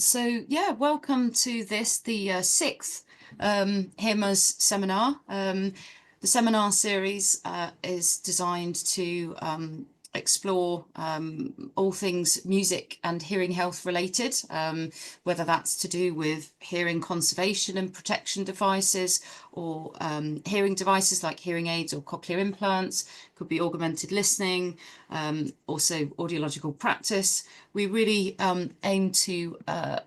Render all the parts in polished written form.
So yeah, welcome to the sixth HearMus seminar. The seminar series is designed to explore all things music and hearing health related, whether that's to do with hearing conservation and protection devices, or hearing devices like hearing aids or cochlear implants. Could be augmented listening, also audiological practice. We really aim to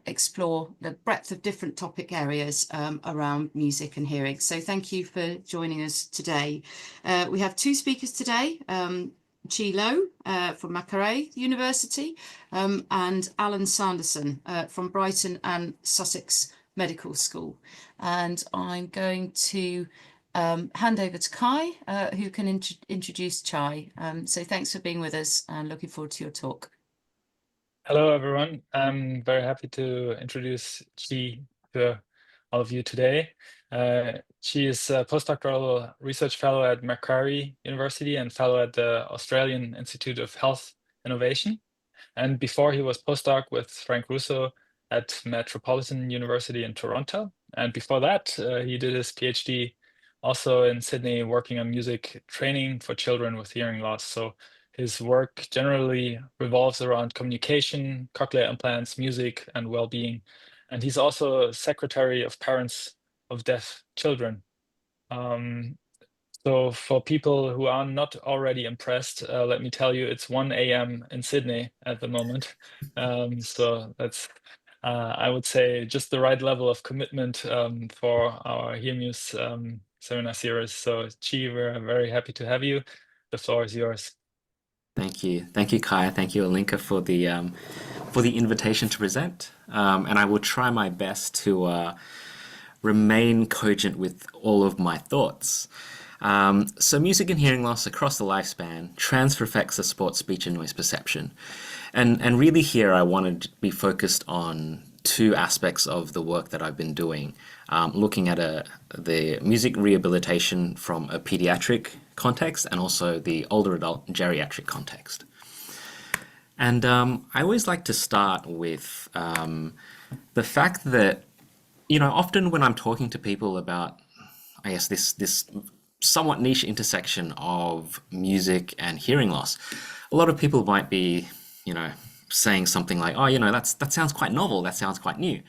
explore the breadth of different topic areas around music and hearing. So thank you for joining us today. We have two speakers today, Chi Lo from Macquarie University and Alan Sanderson from Brighton and Sussex Medical School. And I'm going to hand over to Kai, who can introduce Chai. So thanks for being with us and looking forward to your talk. Hello, everyone. I'm very happy to introduce Chi to all of you today. She is a postdoctoral research fellow at Macquarie University and fellow at the Australian Institute of Health Innovation. And before he was postdoc with Frank Russo at Metropolitan University in Toronto. And before that, he did his PhD also in Sydney, working on music training for children with hearing loss. So his work generally revolves around communication, cochlear implants, music, and well-being. And he's also secretary of parents of deaf children. So for people who are not already impressed, let me tell you, it's 1 a.m. in Sydney at the moment. So that's, I would say, just the right level of commitment for our HearMus seminar series. So Chi, we're very happy to have you. The floor is yours. Thank you, Kai. Thank you, Alinka, for the invitation to present. And I will try my best to remain cogent with all of my thoughts. So music and hearing loss across the lifespan transfer effects the support speech and noise perception. And really here I wanted to be focused on two aspects of the work that I've been doing, looking at the music rehabilitation from a pediatric context and also the older adult geriatric context. And I always like to start with the fact that, often when I'm talking to people about, I guess, this somewhat niche intersection of music and hearing loss, a lot of people might be, saying something like, oh, that sounds quite novel, that sounds quite new.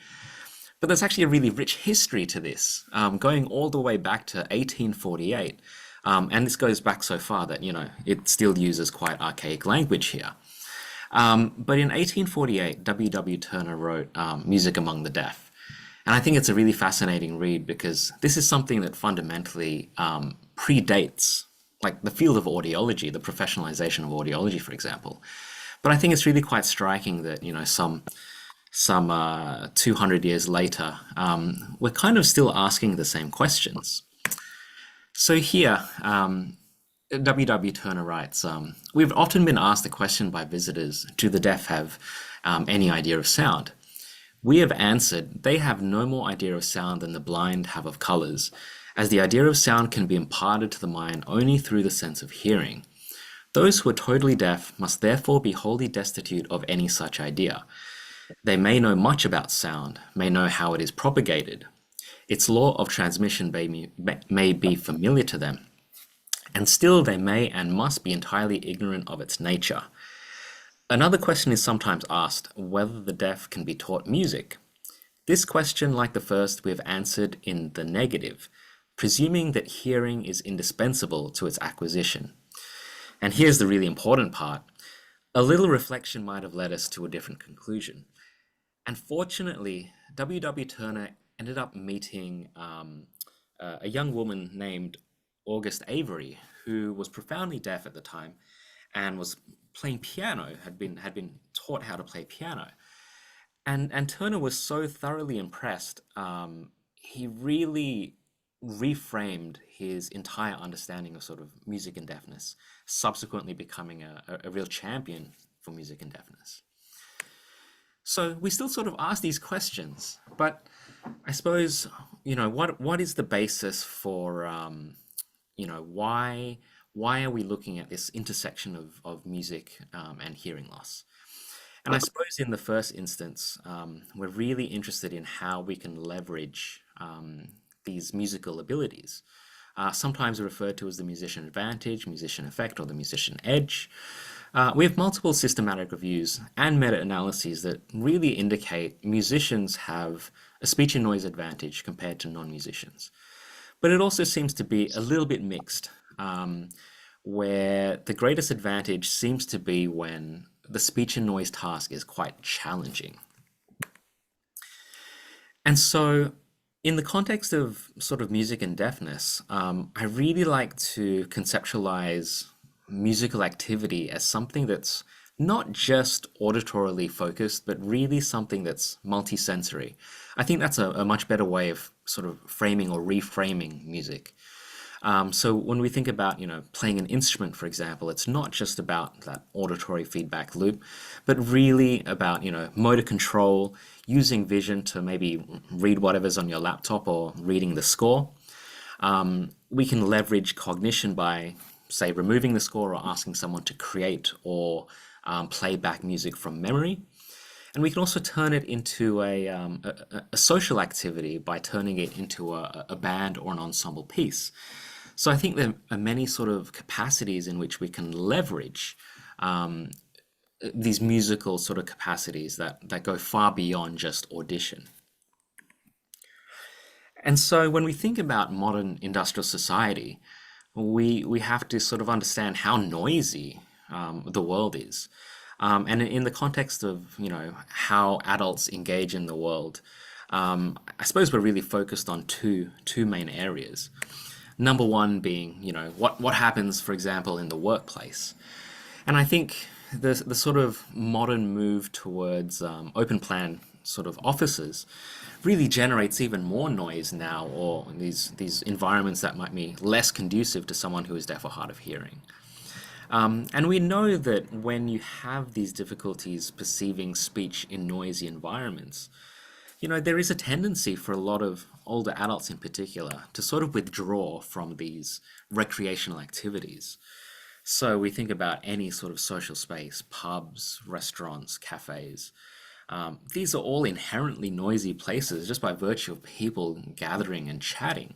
But there's actually a really rich history to this, going all the way back to 1848. And this goes back so far that, it still uses quite archaic language here. But in 1848, W. Turner wrote Music Among the Deaf. And I think it's a really fascinating read because this is something that fundamentally predates like the field of audiology, the professionalization of audiology, for example. But I think it's really quite striking that, some 200 years later, we're kind of still asking the same questions. So here, W. Turner writes, we've often been asked the question by visitors, do the deaf have any idea of sound? We have answered, they have no more idea of sound than the blind have of colors, as the idea of sound can be imparted to the mind only through the sense of hearing. Those who are totally deaf must therefore be wholly destitute of any such idea. They may know much about sound, may know how it is propagated. Its law of transmission may be familiar to them, and still they may and must be entirely ignorant of its nature. Another question is sometimes asked, whether the deaf can be taught music. This question, like the first, we have answered in the negative, presuming that hearing is indispensable to its acquisition. And here's the really important part. A little reflection might have led us to a different conclusion. And fortunately, W. Turner ended up meeting a young woman named August Avery, who was profoundly deaf at the time and was playing piano, had been taught how to play piano. And Turner was so thoroughly impressed, he really reframed his entire understanding of sort of music and deafness, subsequently becoming a real champion for music and deafness. So we still sort of ask these questions, but I suppose, what is the basis for, why are we looking at this intersection of music and hearing loss? And I suppose in the first instance, we're really interested in how we can leverage these musical abilities. Sometimes referred to as the musician advantage, musician effect, or the musician edge. We have multiple systematic reviews and meta-analyses that really indicate musicians have a speech and noise advantage compared to non-musicians. But it also seems to be a little bit mixed, where the greatest advantage seems to be when the speech and noise task is quite challenging. And so in the context of sort of music and deafness, I really like to conceptualize musical activity as something that's not just auditorily focused, but really something that's multisensory. I think that's a much better way of sort of framing or reframing music. So when we think about, playing an instrument, for example, it's not just about that auditory feedback loop, but really about, motor control, using vision to maybe read whatever's on your laptop or reading the score. We can leverage cognition by, say, removing the score or asking someone to create or play back music from memory. And we can also turn it into a social activity by turning it into a band or an ensemble piece. So I think there are many sort of capacities in which we can leverage these musical sort of capacities that go far beyond just audition. And so when we think about modern industrial society, we have to sort of understand how noisy the world is. And in the context of, how adults engage in the world, I suppose we're really focused on two main areas. Number one being, what happens, for example, in the workplace. And I think the sort of modern move towards open plan sort of offices really generates even more noise now, or these environments that might be less conducive to someone who is deaf or hard of hearing. And we know that when you have these difficulties perceiving speech in noisy environments, there is a tendency for a lot of older adults in particular to sort of withdraw from these recreational activities. So we think about any sort of social space, pubs, restaurants, cafes. These are all inherently noisy places just by virtue of people gathering and chatting.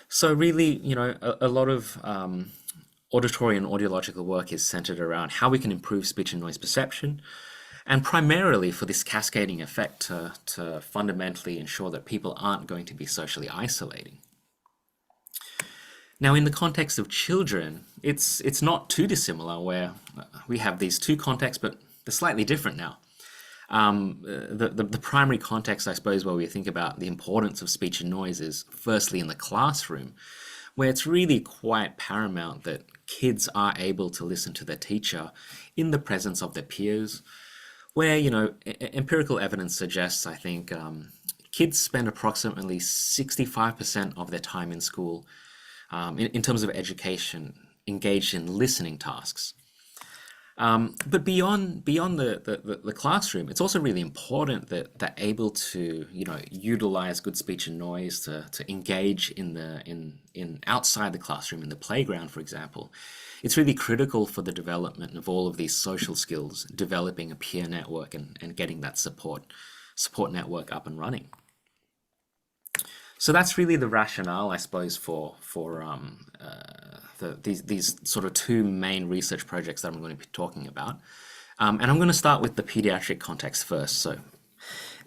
So really, a lot of auditory and audiological work is centered around how we can improve speech and noise perception, and primarily for this cascading effect to fundamentally ensure that people aren't going to be socially isolating. Now, in the context of children, it's not too dissimilar, where we have these two contexts, but they're slightly different now. The primary context, I suppose, where we think about the importance of speech and noise is firstly in the classroom, where it's really quite paramount that kids are able to listen to their teacher in the presence of their peers, where, empirical evidence suggests, I think, kids spend approximately 65% of their time in school, in terms of education, engaged in listening tasks. But beyond the classroom, it's also really important that they're able to, utilize good speech and noise to engage in outside the classroom, in the playground, for example. It's really critical for the development of all of these social skills, developing a peer network and getting that support network up and running. So that's really the rationale, I suppose, for these sort of two main research projects that I'm going to be talking about. And I'm going to start with the pediatric context first. So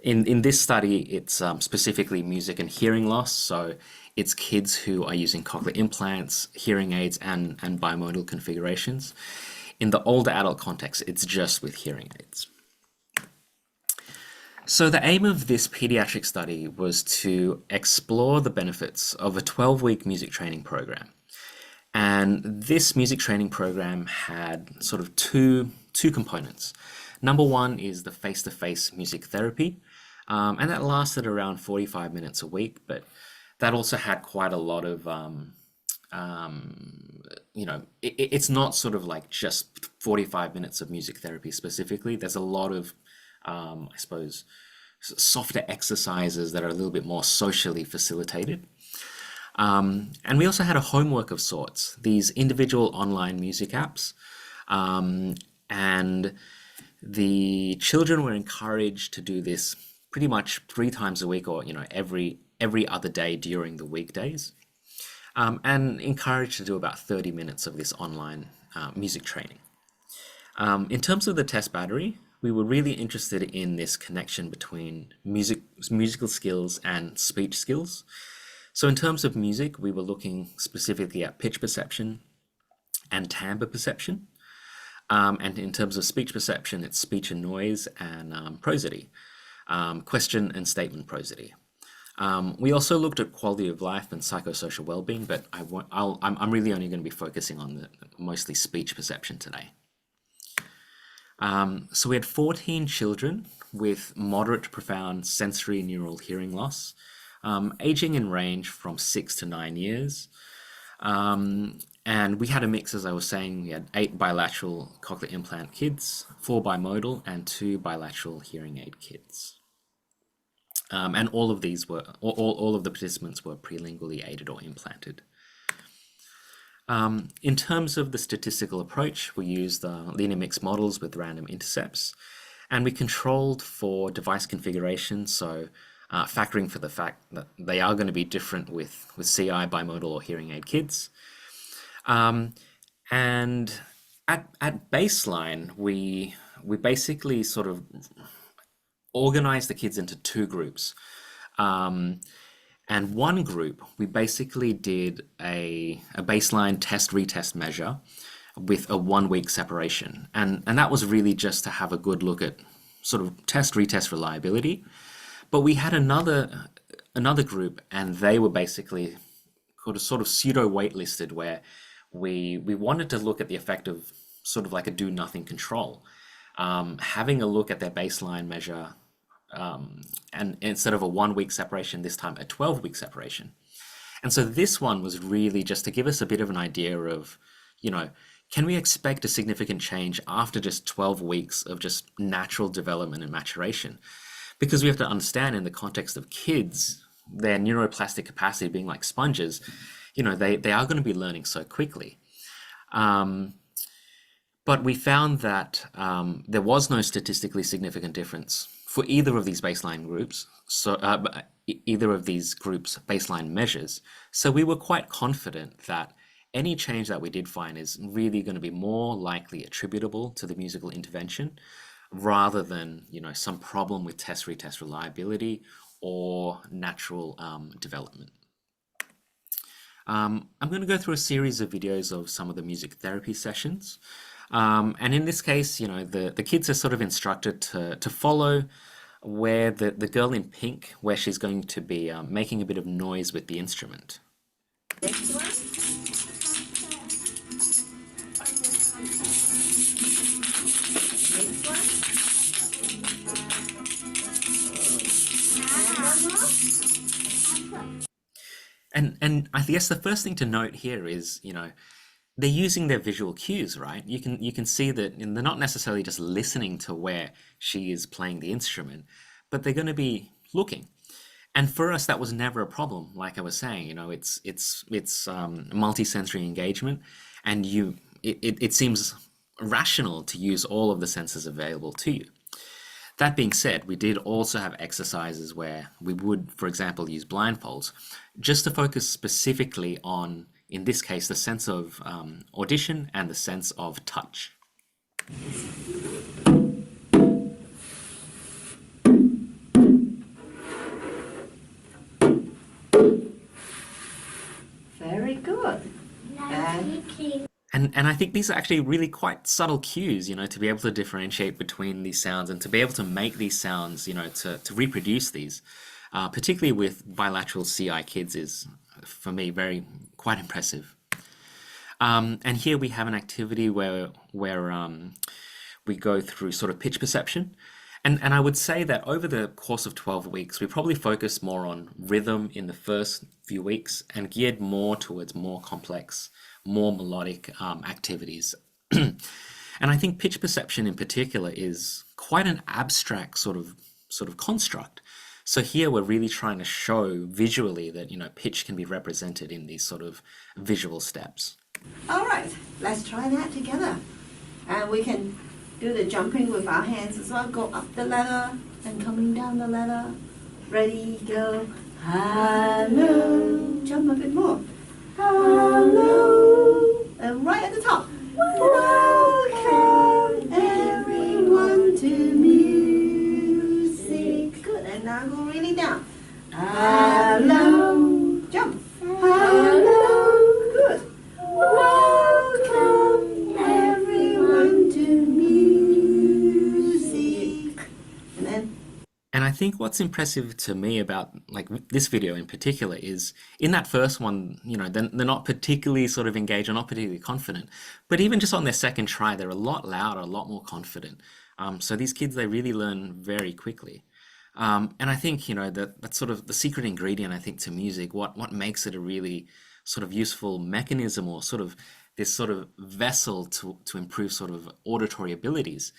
in this study, it's specifically music and hearing loss. So it's kids who are using cochlear implants, hearing aids, and bimodal configurations. In the older adult context, it's just with hearing aids. So the aim of this pediatric study was to explore the benefits of a 12-week music training program. And this music training program had sort of two components. Number one is the face-to-face music therapy, and that lasted around 45 minutes a week, but that also had quite a lot of, it's not sort of like just 45 minutes of music therapy specifically. There's a lot of, I suppose, softer exercises that are a little bit more socially facilitated. And we also had a homework of sorts, these individual online music apps. And The children were encouraged to do this pretty much 3 times a week, or every other day during the weekdays, and encouraged to do about 30 minutes of this online music training. In terms of the test battery, we were really interested in this connection between musical skills and speech skills. So in terms of music, we were looking specifically at pitch perception and timbre perception. And in terms of speech perception, it's speech and noise and prosody, question and statement prosody. We also looked at quality of life and psychosocial well-being, but I'm really only going to be focusing on the mostly speech perception today. So we had 14 children with moderate to profound sensorineural hearing loss, aging in range from 6 to 9 years. And we had a mix, as I was saying. We had 8 bilateral cochlear implant kids, 4 bimodal, and 2 bilateral hearing aid kids. And all of these were, all of the participants were prelingually aided or implanted. In terms of the statistical approach, we used linear mixed models with random intercepts, and we controlled for device configuration, so factoring for the fact that they are going to be different with CI, bimodal, or hearing aid kids. And at baseline, we basically sort of organized the kids into 2 groups. And one group, we basically did a baseline test-retest measure with a 1-week separation. And that was really just to have a good look at sort of test-retest reliability. But we had another group, and they were basically sort of pseudo-waitlisted, where we wanted to look at the effect of sort of like a do-nothing control, having a look at their baseline measure, and instead of a 1-week separation, this time a 12-week separation. And so this one was really just to give us a bit of an idea of, can we expect a significant change after just 12 weeks of just natural development and maturation? Because we have to understand, in the context of kids, their neuroplastic capacity being like sponges, they are going to be learning so quickly. But we found that there was no statistically significant difference for either of these baseline groups, so either of these groups' baseline measures. So we were quite confident that any change that we did find is really going to be more likely attributable to the musical intervention, rather than some problem with test-retest reliability or natural development. I'm going to go through a series of videos of some of the music therapy sessions. And in this case, the kids are sort of instructed to follow where the girl in pink, where she's going to be making a bit of noise with the instrument. Next one. Next one. And I guess the first thing to note here is, they're using their visual cues, right? You can see that they're not necessarily just listening to where she is playing the instrument, but they're going to be looking. And for us, that was never a problem. Like I was saying, it's multi-sensory engagement, and it seems rational to use all of the senses available to you. That being said, we did also have exercises where we would, for example, use blindfolds, just to focus specifically on, in this case, the sense of audition and the sense of touch. Very good. And I think these are actually really quite subtle cues, to be able to differentiate between these sounds and to be able to make these sounds, to reproduce these, particularly with bilateral CI kids, is, for me, quite impressive. And here we have an activity where we go through sort of pitch perception. And I would say that over the course of 12 weeks, we probably focused more on rhythm in the first few weeks and geared more towards more complex, more melodic activities. And I think pitch perception in particular is quite an abstract sort of construct. So here we're really trying to show visually that, pitch can be represented in these sort of visual steps. All right, let's try that together. And we can do the jumping with our hands as well. Go up the ladder and coming down the ladder. Ready, go. Hello. Jump a bit more. Hello. And right at the top. Welcome everyone to music. Good. And now go really down. Hello. Jump. Hello. Good. Welcome everyone to music. And then. And I think what's impressive to me about like this video in particular is in that first one, you know, they're not particularly sort of engaged or not particularly confident, but even just on their second try, they're a lot louder, a lot more confident. So these kids, they really learn very quickly. And I think, you know, that's sort of the secret ingredient, I think, to music, what makes it a really sort of useful mechanism or sort of this sort of vessel to improve sort of auditory abilities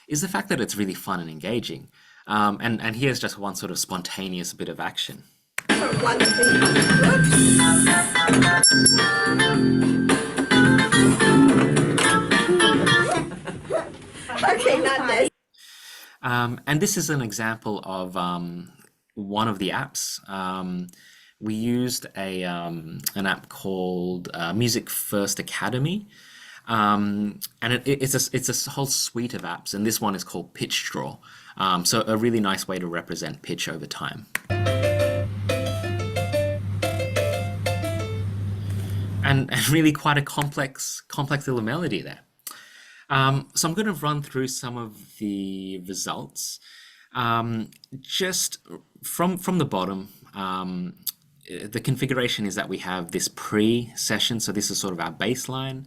is the fact that it's really fun and engaging. And here's just one sort of spontaneous bit of action. Okay, not this. And this is an example of one of the apps. We used an app called Music First Academy. And it's a whole suite of apps, and this one is called Pitch Draw. So a really nice way to represent pitch over time. And really quite a complex little melody there. So I'm going to run through some of the results. Just from the bottom, the configuration is that we have this pre-session, so this is sort of our baseline.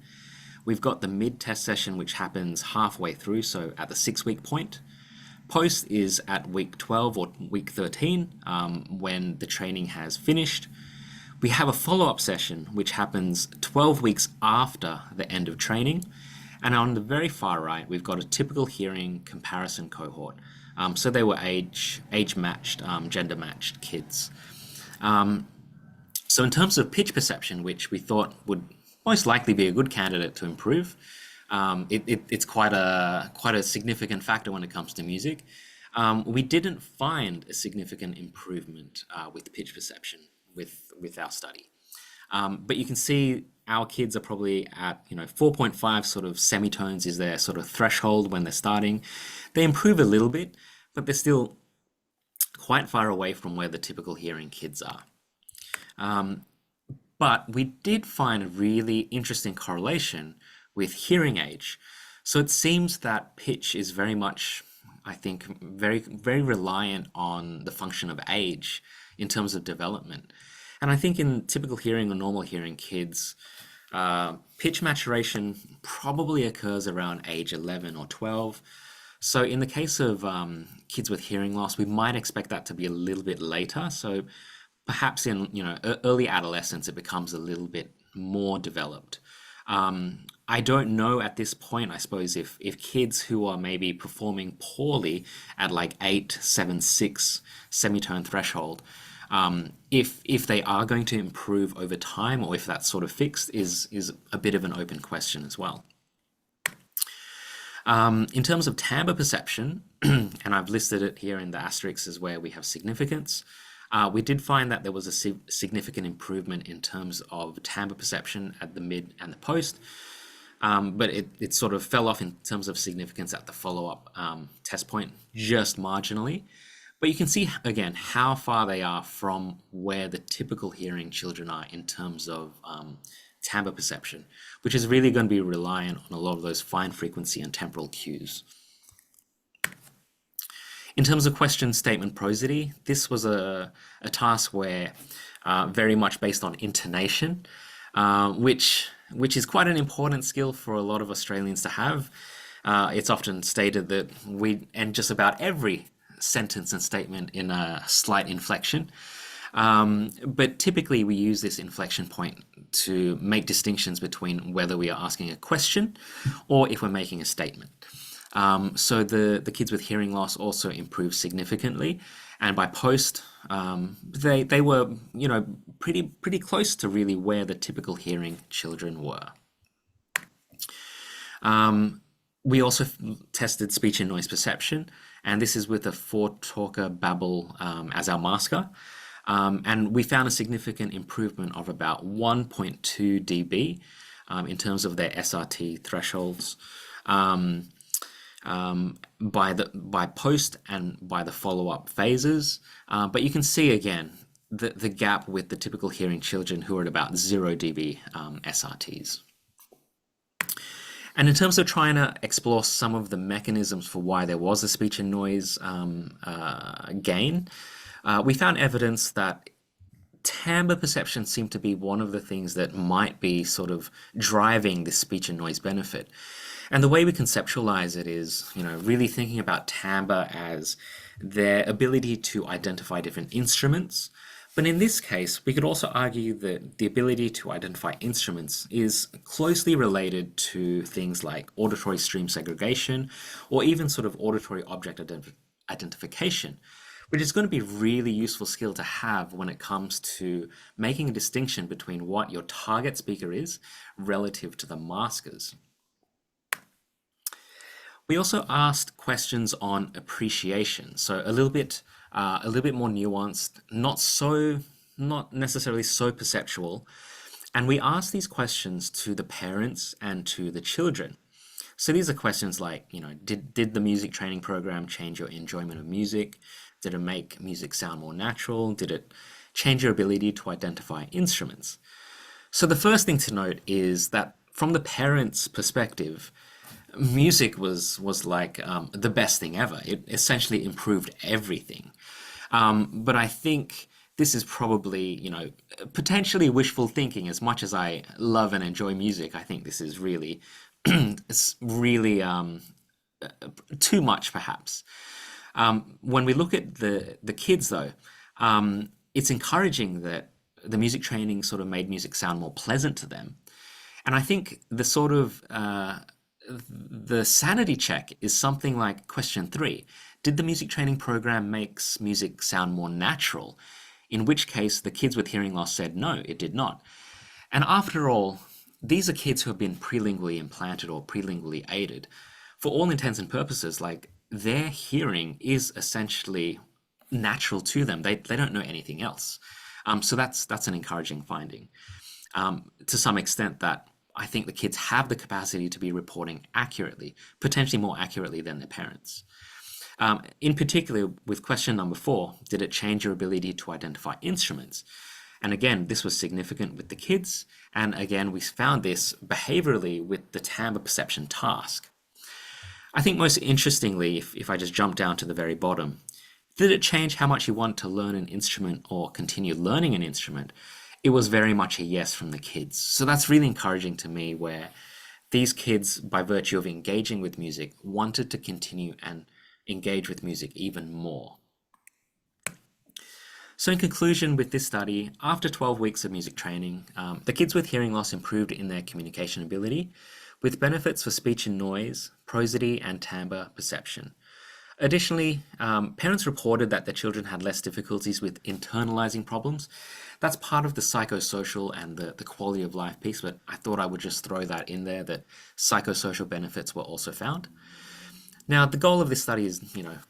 We've got the mid-test session, which happens halfway through, so at the 6-week point. Post is at week 12 or week 13, when the training has finished. We have a follow-up session, which happens 12 weeks after the end of training. And on the very far right, we've got a typical hearing comparison cohort. So they were age-matched, gender-matched kids. So in terms of pitch perception, which we thought would most likely be a good candidate to improve, it's quite a significant factor when it comes to music. We didn't find a significant improvement with pitch perception with our study. But you can see our kids are probably at 4.5 sort of semitones is their sort of threshold when they're starting. They improve a little bit, but they're still quite far away from where the typical hearing kids are. But we did find a really interesting correlation with hearing age. So it seems that pitch is very much, I think, very, very reliant on the function of age in terms of development. And I think in typical hearing or normal hearing kids, pitch maturation probably occurs around age 11 or 12. So in the case of kids with hearing loss, we might expect that to be a little bit later. So perhaps in early adolescence, it becomes a little bit more developed. I don't know at this point, I suppose, if kids who are maybe performing poorly at like 8, 7, 6 semitone threshold, if they are going to improve over time or if that's sort of fixed is a bit of an open question as well. In terms of timbre perception, and I've listed it here in the asterisks as where we have significance, we did find that there was a significant improvement in terms of timbre perception at the mid and the post, but it sort of fell off in terms of significance at the follow-up test point, just marginally. But you can see, again, how far they are from where the typical hearing children are in terms of timbre perception, which is really going to be reliant on a lot of those fine frequency and temporal cues. In terms of question statement prosody, this was a task where very much based on intonation, which is quite an important skill for a lot of Australians to have. It's often stated that we end just about every sentence and statement in a slight inflection. But typically we use this inflection point to make distinctions between whether we are asking a question or if we're making a statement. So the kids with hearing loss also improved significantly, and by post, they were pretty close to really where the typical hearing children were. We also tested speech and noise perception, and this is with a 4-talker babble as our masker. And we found a significant improvement of about 1.2 dB in terms of their SRT thresholds by post and by the follow-up phases. But you can see again the gap with the typical hearing children who are at about 0 dB SRTs. And in terms of trying to explore some of the mechanisms for why there was a speech and noise gain, we found evidence that timbre perception seemed to be one of the things that might be sort of driving this speech and noise benefit. And the way we conceptualize it is, really thinking about timbre as their ability to identify different instruments. But in this case, we could also argue that the ability to identify instruments is closely related to things like auditory stream segregation, or even sort of auditory object identification, which is going to be a really useful skill to have when it comes to making a distinction between what your target speaker is relative to the maskers. We also asked questions on appreciation, so a little bit more nuanced, not necessarily so perceptual. And we asked these questions to the parents and to the children. So these are questions like, did the music training program change your enjoyment of music? Did it make music sound more natural? Did it change your ability to identify instruments? So the first thing to note is that from the parents' perspective, music was like the best thing ever. It essentially improved everything. But I think this is probably, potentially wishful thinking. As much as I love and enjoy music, I think this is really, it's really too much, perhaps. When we look at the kids, though, it's encouraging that the music training sort of made music sound more pleasant to them. And I think the sort of the sanity check is something like question 3. Did the music training program makes music sound more natural? In which case, the kids with hearing loss said, no, it did not. And after all, these are kids who have been prelingually implanted or prelingually aided. For all intents and purposes, like, their hearing is essentially natural to them. They don't know anything else. So that's an encouraging finding. To some extent, that I think the kids have the capacity to be reporting accurately, potentially more accurately than their parents. In particular, with question number 4, did it change your ability to identify instruments? And again, this was significant with the kids. And again, we found this behaviorally with the timbre perception task. I think most interestingly, if I just jump down to the very bottom, did it change how much you want to learn an instrument or continue learning an instrument? It was very much a yes from the kids. So that's really encouraging to me, where these kids, by virtue of engaging with music, wanted to continue and engage with music even more. So in conclusion, with this study, after 12 weeks of music training, the kids with hearing loss improved in their communication ability, with benefits for speech and noise, prosody, and timbre perception. Additionally, parents reported that their children had less difficulties with internalizing problems. That's part of the psychosocial and the quality of life piece, but I thought I would just throw that in there, that psychosocial benefits were also found. Now, the goal of this study is,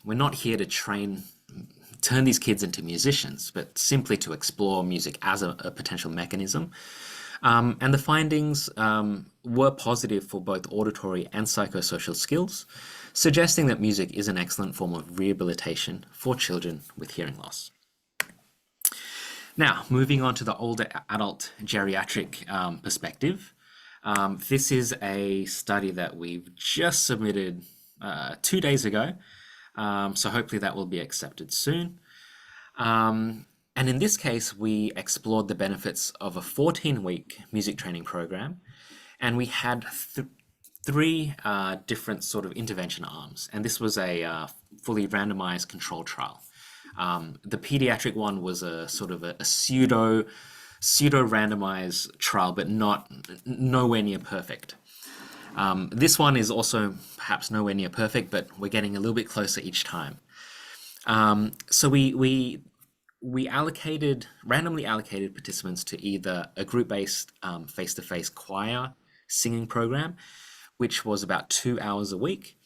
we're not here to turn these kids into musicians, but simply to explore music as a potential mechanism. And the findings were positive for both auditory and psychosocial skills, suggesting that music is an excellent form of rehabilitation for children with hearing loss. Now, moving on to the older adult geriatric perspective. This is a study that we've just submitted 2 days ago, so hopefully that will be accepted soon. And in this case, we explored the benefits of a 14-week music training program, and we had 3 different sort of intervention arms, and this was a fully randomized controlled trial. The pediatric one was a sort of a pseudo randomized trial, but nowhere near perfect. This one is also perhaps nowhere near perfect, but we're getting a little bit closer each time. So we randomly allocated participants to either a group-based face-to-face choir singing program, which was about 2 hours a week.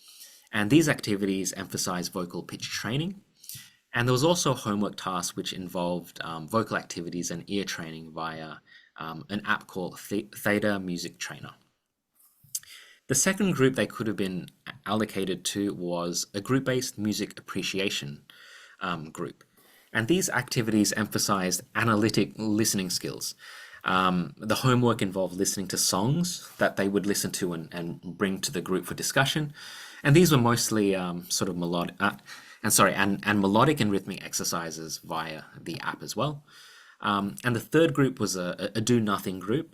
And these activities emphasized vocal pitch training. And there was also a homework task which involved vocal activities and ear training via an app called Theta Music Trainer. The second group they could have been allocated to was a group-based music appreciation group. And these activities emphasized analytic listening skills. The homework involved listening to songs that they would listen to and bring to the group for discussion. And these were mostly sort of melodic, and melodic and rhythmic exercises via the app as well. And the third group was a do-nothing group.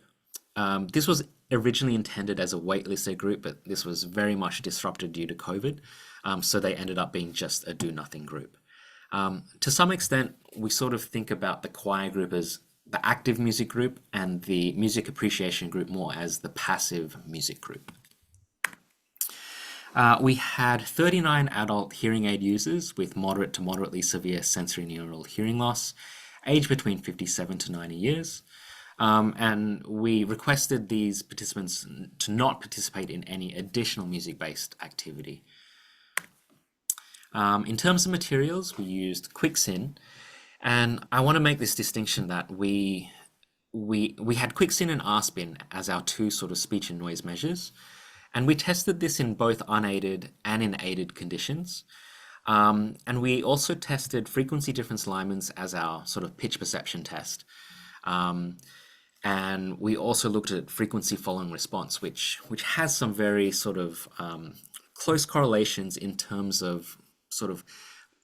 This was originally intended as a waitlisted group, but this was very much disrupted due to COVID. So they ended up being just a do-nothing group. To some extent, we sort of think about the choir group as the active music group and the music appreciation group more as the passive music group. We had 39 adult hearing aid users with moderate to moderately severe sensorineural hearing loss, aged between 57 to 90 years. And we requested these participants to not participate in any additional music-based activity. In terms of materials, we used QuickSyn, and I want to make this distinction that we had QuickSyn and RSpin as our two sort of speech and noise measures, and we tested this in both unaided and in aided conditions. And we also tested frequency difference Lyman's as our sort of pitch perception test. And we also looked at frequency following response, which has some very sort of close correlations in terms of sort of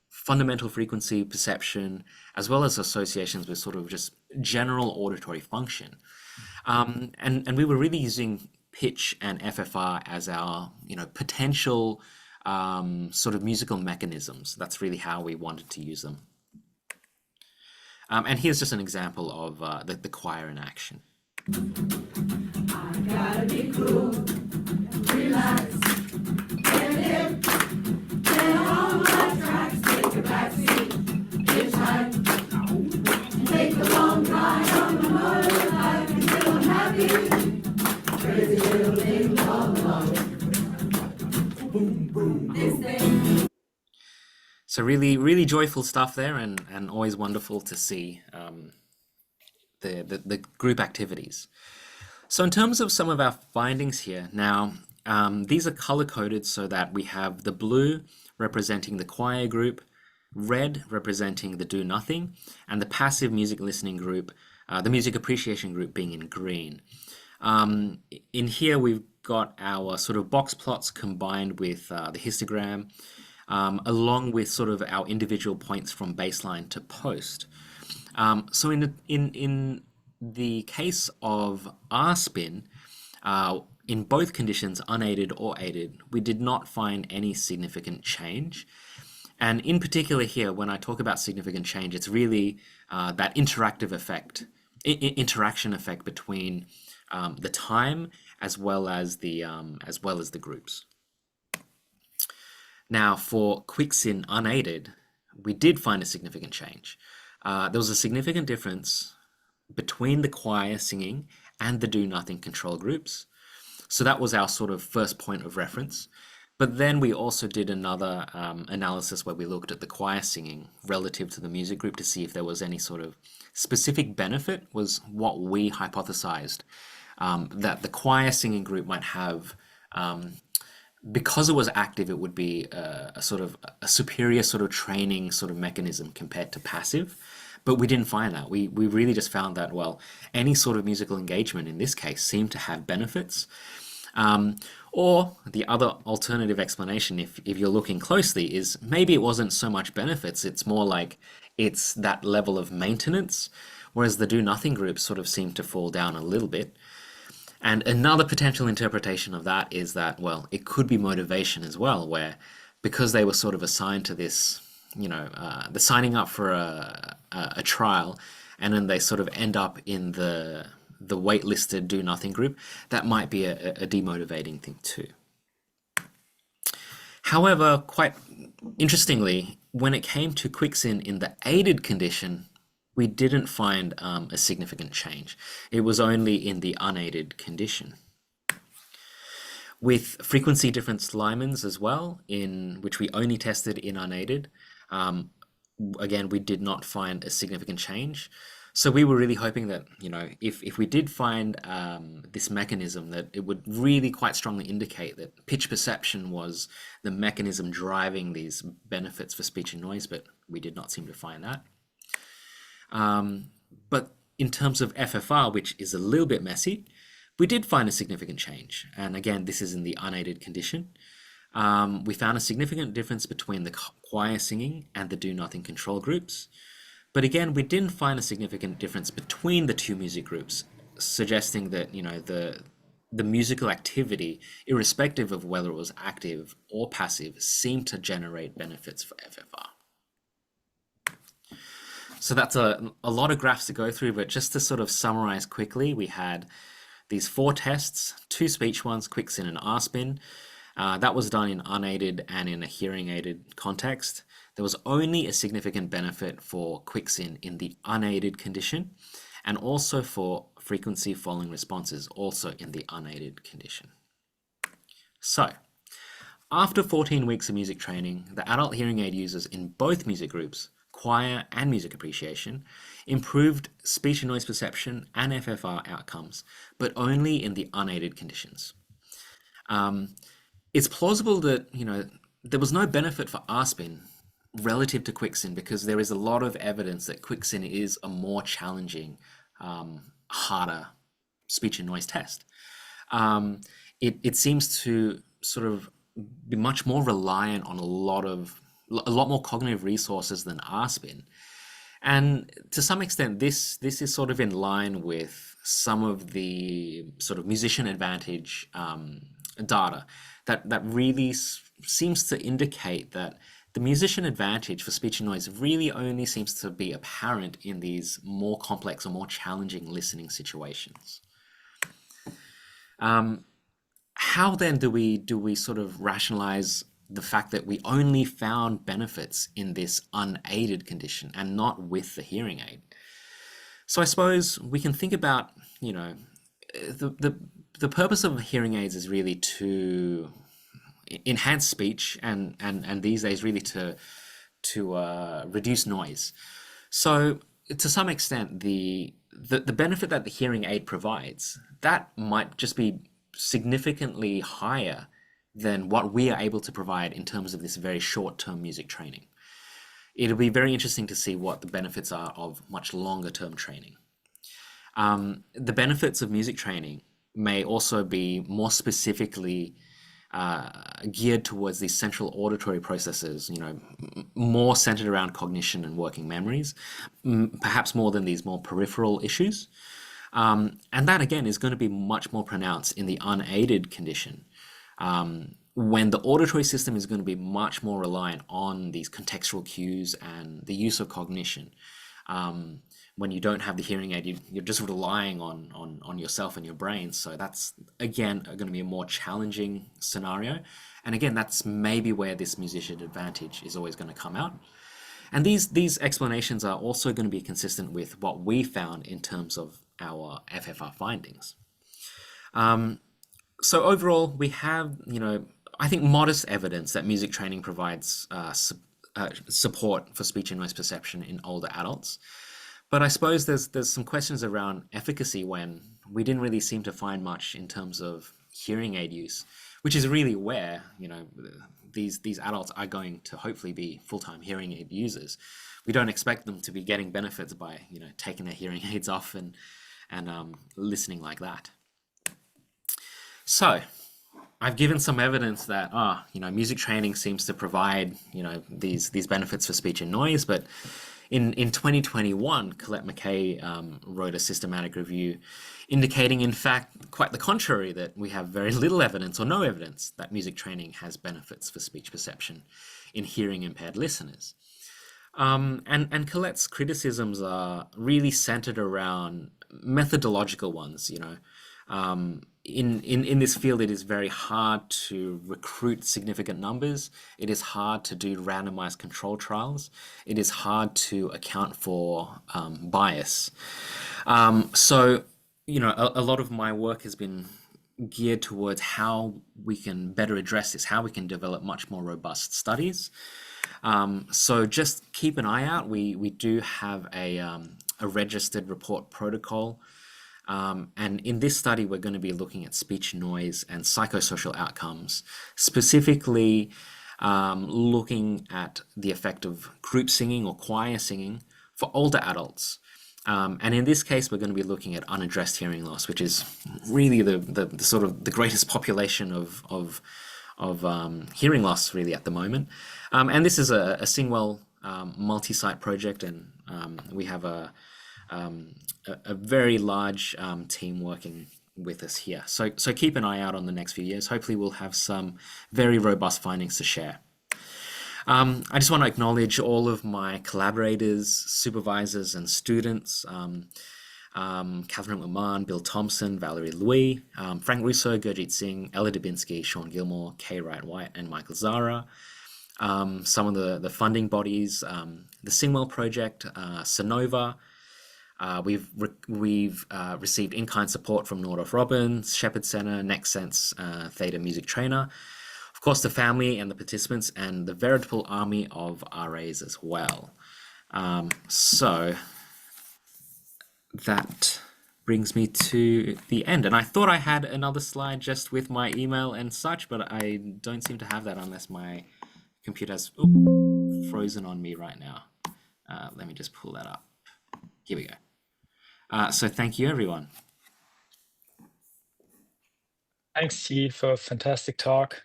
fundamental frequency perception, as well as associations with sort of just general auditory function. And we were really using pitch and FFR as our, potential sort of musical mechanisms. That's really how we wanted to use them. And here's just an example of the choir in action. I gotta be cool, relax, get hip, get on my tracks, take a backseat, hitchhike, take a long ride on the motorbike until I'm happy, crazy little thing all along. Boom, boom, this thing. So really joyful stuff there, and always wonderful to see the group activities. So in terms of some of our findings here, now these are color-coded so that we have the blue representing the choir group, red representing the do-nothing, and the passive music listening group, the music appreciation group being in green. In here we've got our sort of box plots combined with the histogram, along with sort of our individual points from baseline to post. So in the case of RSpin, in both conditions, unaided or aided, we did not find any significant change. And in particular here, when I talk about significant change, it's really that interactive effect, interaction effect between the time as well as the groups. Now, for QuickSyn unaided, we did find a significant change. There was a significant difference between the choir singing and the do-nothing control groups. So that was our sort of first point of reference. But then we also did another analysis where we looked at the choir singing relative to the music group to see if there was any sort of specific benefit, was what we hypothesized, that the choir singing group might have. Because it was active, it would be a sort of a superior sort of training sort of mechanism compared to passive, but we didn't find that. We really just found that, well, any sort of musical engagement in this case seemed to have benefits. Or the other alternative explanation, if you're looking closely, is maybe it wasn't so much benefits, it's more like it's that level of maintenance, whereas the do-nothing group sort of seemed to fall down a little bit. And another potential interpretation of that is that, well, it could be motivation as well, where because they were sort of assigned to this, the signing up for a trial, and then they sort of end up in the waitlisted do-nothing group, that might be a demotivating thing too. However, quite interestingly, when it came to QuickSyn in the aided condition, we didn't find a significant change. It was only in the unaided condition. with frequency difference Lymans as well, in which we only tested in unaided. Again, we did not find a significant change. So we were really hoping that, if we did find this mechanism, that it would really quite strongly indicate that pitch perception was the mechanism driving these benefits for speech and noise, but we did not seem to find that. But in terms of FFR, which is a little bit messy, we did find a significant change. And again, this is in the unaided condition. We found a significant difference between the choir singing and the do nothing control groups. But again, we didn't find a significant difference between the two music groups, suggesting that, the musical activity, irrespective of whether it was active or passive, seemed to generate benefits for FFR. So that's a lot of graphs to go through, but just to sort of summarize quickly, we had these 4 tests, 2 speech ones, QuickSyn and RSpin. That was done in unaided and in a hearing aided context. There was only a significant benefit for QuickSyn in the unaided condition, and also for frequency following responses, also in the unaided condition. So, after 14 weeks of music training, the adult hearing aid users in both music groups, choir and music appreciation, improved speech and noise perception and FFR outcomes, but only in the unaided conditions. It's plausible that, there was no benefit for RSpin relative to QuickSyn, because there is a lot of evidence that QuickSyn is a more challenging, harder speech and noise test. It seems to sort of be much more reliant on a lot more cognitive resources than RSpin. And to some extent, this is sort of in line with some of the sort of musician advantage data that really seems to indicate that the musician advantage for speech and noise really only seems to be apparent in these more complex or more challenging listening situations. How then do we sort of rationalize the fact that we only found benefits in this unaided condition and not with the hearing aid? So I suppose we can think about, the purpose of hearing aids is really to enhance speech and these days really to reduce noise. So to some extent, the benefit that the hearing aid provides, that might just be significantly higher than what we are able to provide in terms of this very short-term music training. It'll be very interesting to see what the benefits are of much longer-term training. The benefits of music training may also be more specifically geared towards these central auditory processes, more centered around cognition and working memories, perhaps more than these more peripheral issues. And that, again, is going to be much more pronounced in the unaided condition, when the auditory system is going to be much more reliant on these contextual cues and the use of cognition. When you don't have the hearing aid, you're just relying on yourself and your brain. So that's, again, going to be a more challenging scenario. And again, that's maybe where this musician advantage is always going to come out. And these explanations are also going to be consistent with what we found in terms of our FFR findings. So overall, we have, I think, modest evidence that music training provides support for speech and noise perception in older adults. But I suppose there's some questions around efficacy when we didn't really seem to find much in terms of hearing aid use, which is really where, these adults are going to hopefully be full-time hearing aid users. We don't expect them to be getting benefits by, taking their hearing aids off and listening like that. So I've given some evidence that, music training seems to provide, these benefits for speech and noise, but in 2021, Colette McKay wrote a systematic review indicating, in fact, quite the contrary, that we have very little evidence or no evidence that music training has benefits for speech perception in hearing impaired listeners. And Colette's criticisms are really centered around methodological ones, In this field, it is very hard to recruit significant numbers. It is hard to do randomized control trials. It is hard to account for bias. So, a lot of my work has been geared towards how we can better address this, how we can develop much more robust studies. So just keep an eye out. We do have a registered report protocol. And in this study, we're going to be looking at speech noise and psychosocial outcomes, specifically looking at the effect of group singing or choir singing for older adults. And in this case, we're going to be looking at unaddressed hearing loss, which is really the sort of the greatest population of hearing loss really at the moment. And this is a Singwell multi-site project, and we have a very large team working with us here. So keep an eye out on the next few years. Hopefully we'll have some very robust findings to share. I just want to acknowledge all of my collaborators, supervisors, and students. Catherine McMahon, Bill Thompson, Valerie Louis, Frank Russo, Gurjit Singh, Ella Dubinsky, Sean Gilmore, Kay Wright-White, and Michael Zara. Some of the funding bodies, the Singwell Project, Sonova. We've received in-kind support from Nordhoff Robbins, Shepherd Center, NextSense, Theta Music Trainer. Of course, the family and the participants, and the veritable army of RAs as well. So that brings me to the end. And I thought I had another slide just with my email and such, but I don't seem to have that unless my computer's frozen on me right now. Let me just pull that up. Here we go. So thank you, everyone. Thanks, Chi, for a fantastic talk.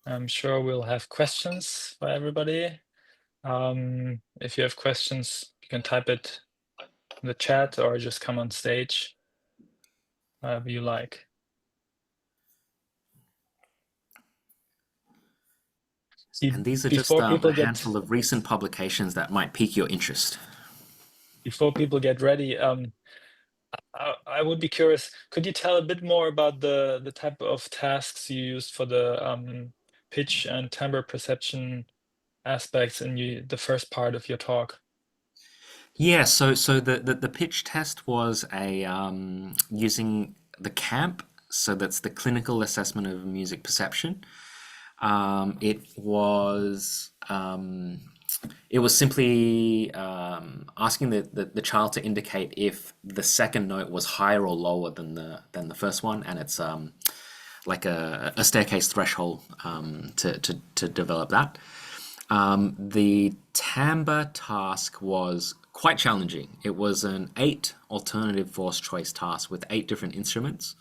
I'm sure we'll have questions for everybody. If you have questions, you can type it in the chat or just come on stage, however you like. And these are just a handful of recent publications that might pique your interest. Before people get ready, I would be curious, could you tell a bit more about the type of tasks you used for the pitch and timbre perception aspects in the first part of your talk? Yeah, so the pitch test was using the CAMP, so that's the Clinical Assessment of Music Perception. It was simply asking the child to indicate if the second note was higher or lower than the first one, and it's like a staircase threshold to develop that. The timbre task was quite challenging. It was an 8 alternative force choice task with 8 different instruments,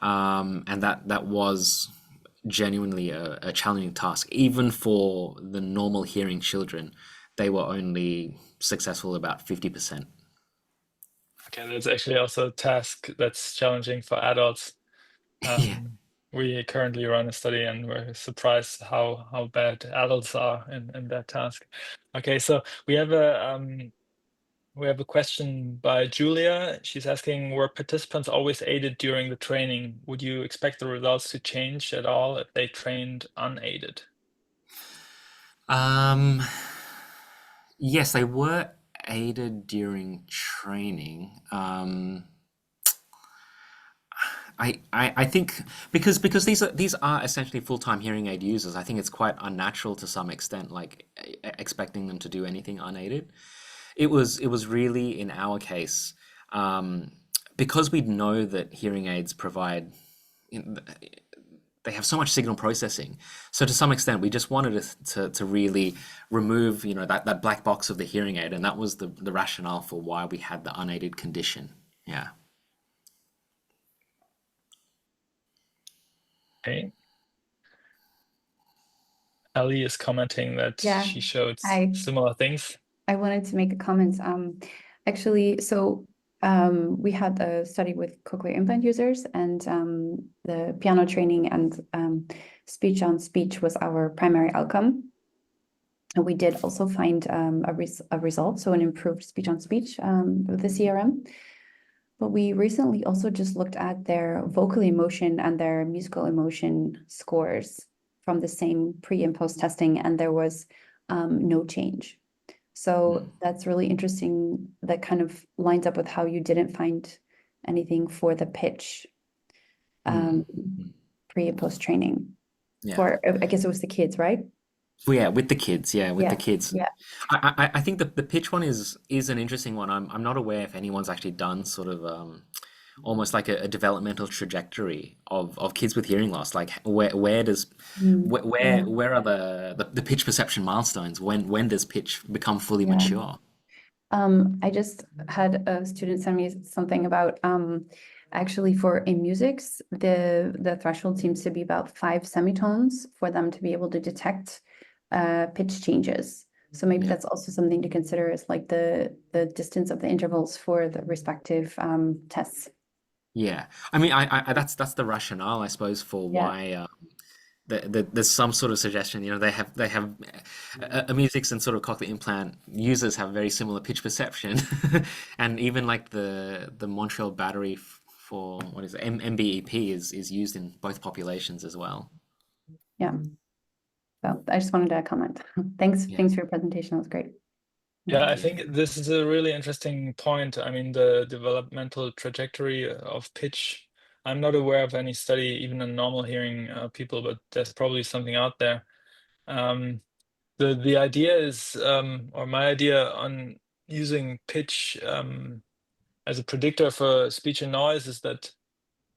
and that was genuinely a challenging task. Even for the normal hearing children, they were only successful about 50%. Okay, that's actually also a task that's challenging for adults. Yeah. We currently run a study and we're surprised how bad adults are in that task. Okay, so we have a question by Julia. She's asking, were participants always aided during the training? Would you expect the results to change at all if they trained unaided? Yes, they were aided during training. I think because these are essentially full-time hearing aid users, I think it's quite unnatural to some extent, like expecting them to do anything unaided. It was really, in our case, because we know that hearing aids provide, they have so much signal processing. So to some extent, we just wanted to really remove, that black box of the hearing aid, and that was the rationale for why we had the unaided condition. Yeah. Okay. Ellie is commenting that she showed similar things. I wanted to make a comment. Actually, so we had a study with cochlear implant users, and the piano training and speech on speech was our primary outcome. And we did also find a result, so an improved speech on speech with the CRM. But we recently also just looked at their vocal emotion and their musical emotion scores from the same pre and post testing, and there was no change. So that's really interesting. That kind of lines up with how you didn't find anything for the pitch. pre and post training. Yeah. For I guess it was the kids, right? Well, yeah, with the kids, with the kids. Yeah. I think the pitch one is an interesting one. I'm not aware if anyone's actually done sort of almost like a developmental trajectory of kids with hearing loss. Like where does where are the pitch perception milestones? When does pitch become fully mature? I just had a student send me something about actually for in musics, the threshold seems to be about 5 semitones for them to be able to detect pitch changes. So maybe that's also something to consider as like the distance of the intervals for the respective tests. Yeah, I mean, I that's the rationale, I suppose, for why there's some sort of suggestion. You know, they have musics and sort of cochlear implant users have very similar pitch perception, and even like the Montreal battery for what is it, MBEP is used in both populations as well. Yeah. So I just wanted to comment. Thanks for your presentation. That was great. Yeah, I think this is a really interesting point. I mean, the developmental trajectory of pitch. I'm not aware of any study, even in normal hearing people, but there's probably something out there. The idea is, or my idea on using pitch as a predictor for speech and noise is that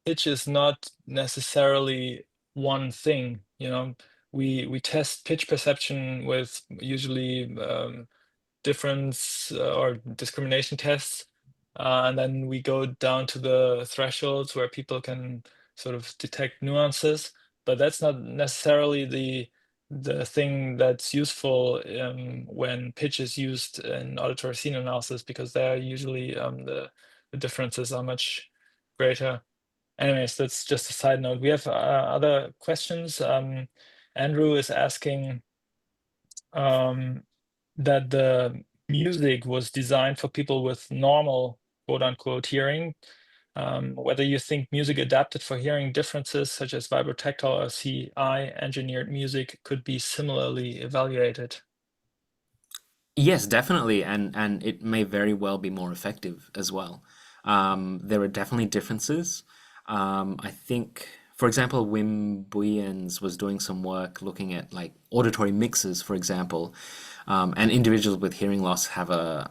pitch is not necessarily one thing. You know, we test pitch perception with usually difference or discrimination tests, and then we go down to the thresholds where people can sort of detect nuances, but that's not necessarily the thing that's useful when pitch is used in auditory scene analysis, because there usually the differences are much greater. Anyways, that's just a side note. We have other questions. Andrew is asking that the music was designed for people with normal, quote unquote, hearing. Whether you think music adapted for hearing differences, such as vibrotactile or CI engineered music, could be similarly evaluated. Yes, definitely, and it may very well be more effective as well. There are definitely differences. I think, for example, Wim Buyens was doing some work looking at like auditory mixes, for example, and individuals with hearing loss have a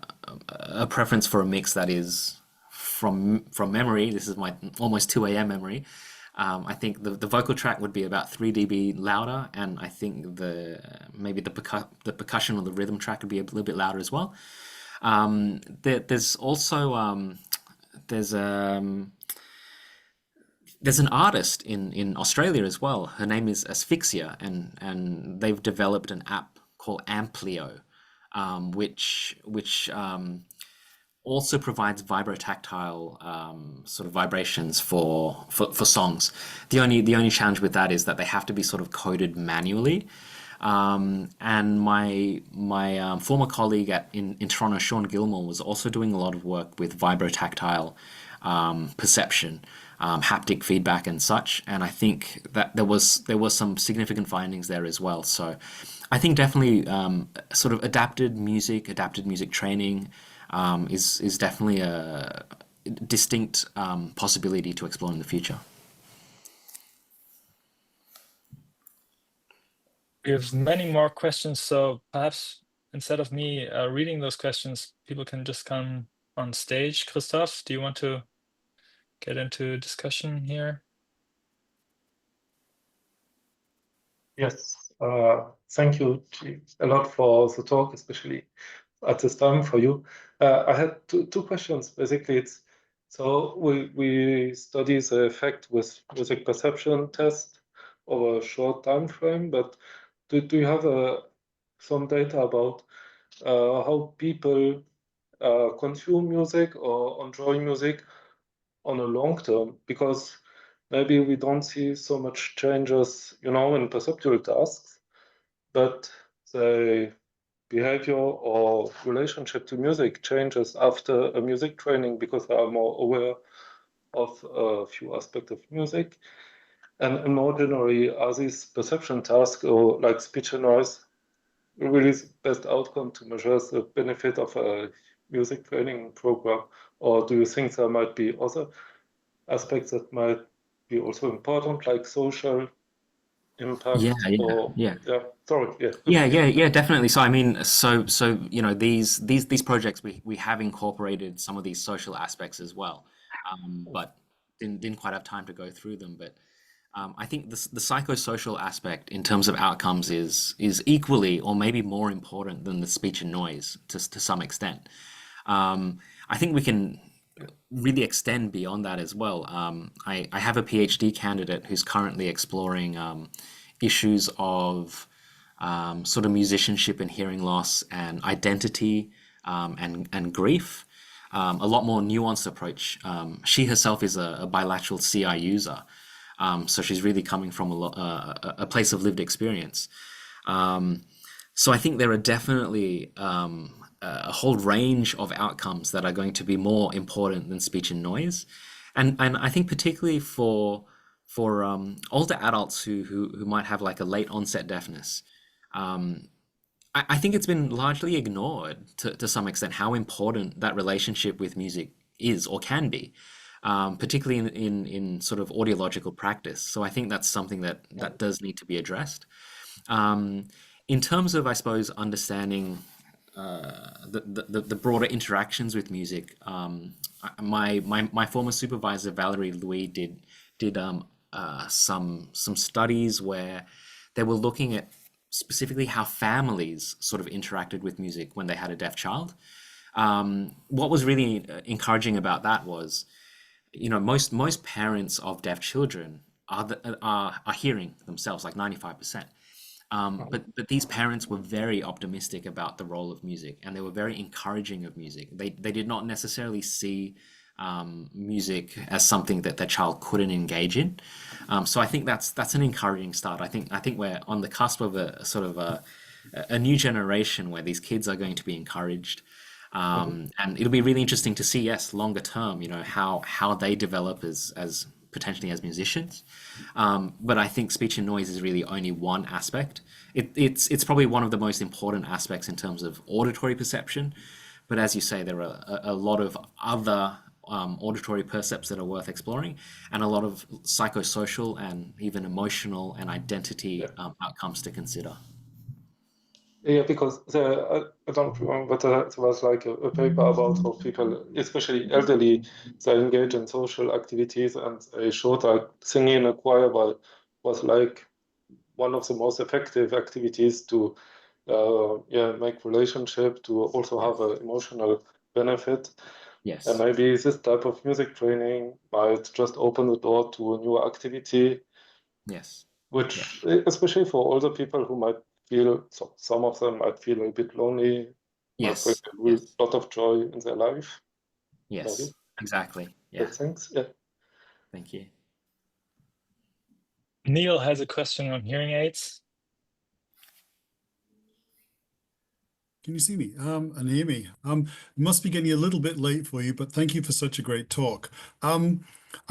preference for a mix that is from memory. This is my almost 2 a.m. memory. I think the vocal track would be about 3 dB louder, and I think maybe the percussion or the rhythm track would be a little bit louder as well. There's also there's an artist in Australia as well. Her name is Asphyxia, and they've developed an app called Amplio, which also provides vibrotactile sort of vibrations for songs. The only challenge with that is that they have to be sort of coded manually. And my former colleague in Toronto, Sean Gilmore, was also doing a lot of work with vibrotactile perception, haptic feedback and such. And I think that there was some significant findings there as well. So I think definitely sort of adapted music training is definitely a distinct possibility to explore in the future. We have many more questions, so perhaps instead of me reading those questions, people can just come on stage. Christoph, do you want to get into discussion here? Yes, thank you a lot for the talk, especially at this time for you. I had two questions. Basically, so we study the effect with music perception test over a short time frame, but do you have some data about how people consume music or enjoy music on a long term? Because maybe we don't see so much changes, in perceptual tasks, but the behavior or relationship to music changes after a music training because they are more aware of a few aspects of music. And more generally, are these perception tasks or like speech and noise really the best outcome to measure the benefit of a music training program? Or do you think there might be other aspects that might be also important, like social impact? Yeah, yeah, Or yeah. yeah, sorry, yeah. Yeah, definitely. So I mean, so you know, these projects we have incorporated some of these social aspects as well, but didn't quite have time to go through them. But I think the psychosocial aspect in terms of outcomes is equally or maybe more important than the speech and noise to some extent. I think we can really extend beyond that as well. I have a PhD candidate who's currently exploring issues of sort of musicianship and hearing loss and identity and grief. A lot more nuanced approach. She herself is a bilateral CI user, so she's really coming from a place of lived experience. So I think there are definitely a whole range of outcomes that are going to be more important than speech and noise, and I think particularly for older adults who might have like a late onset deafness. I think it's been largely ignored to some extent how important that relationship with music is or can be, particularly in sort of audiological practice. So I think that's something that does need to be addressed. In terms of, I suppose, understanding the broader interactions with music, my former supervisor Valerie Louis did some studies where they were looking at specifically how families sort of interacted with music when they had a deaf child. What was really encouraging about that was, you know, most parents of deaf children are hearing themselves, like 95%. But these parents were very optimistic about the role of music, and they were very encouraging of music. They did not necessarily see music as something that their child couldn't engage in. So I think that's an encouraging start. I think we're on the cusp of a sort of a new generation where these kids are going to be encouraged. And it'll be really interesting to see, yes, longer term, you know, how they develop as potentially as musicians. But I think speech and noise is really only one aspect. It's probably one of the most important aspects in terms of auditory perception. But as you say, there are a lot of other auditory percepts that are worth exploring, and a lot of psychosocial and even emotional and identity outcomes to consider. Yeah, because I don't remember, but there was like a paper about how people, especially elderly, they engage in social activities, and they showed that singing in a choir was like one of the most effective activities to make relationship, to also have an emotional benefit. Yes. And maybe this type of music training might just open the door to a new activity, Yes. which, especially for older people who might feel, so some of them might feel a bit lonely, might bring Yes. a Yes. lot of joy in their life. Yes. Maybe. Exactly. Yeah. Good, thanks. Yeah. Thank you. Neil has a question on hearing aids. Can you see me and hear me? Must be getting a little bit late for you, but thank you for such a great talk. I'm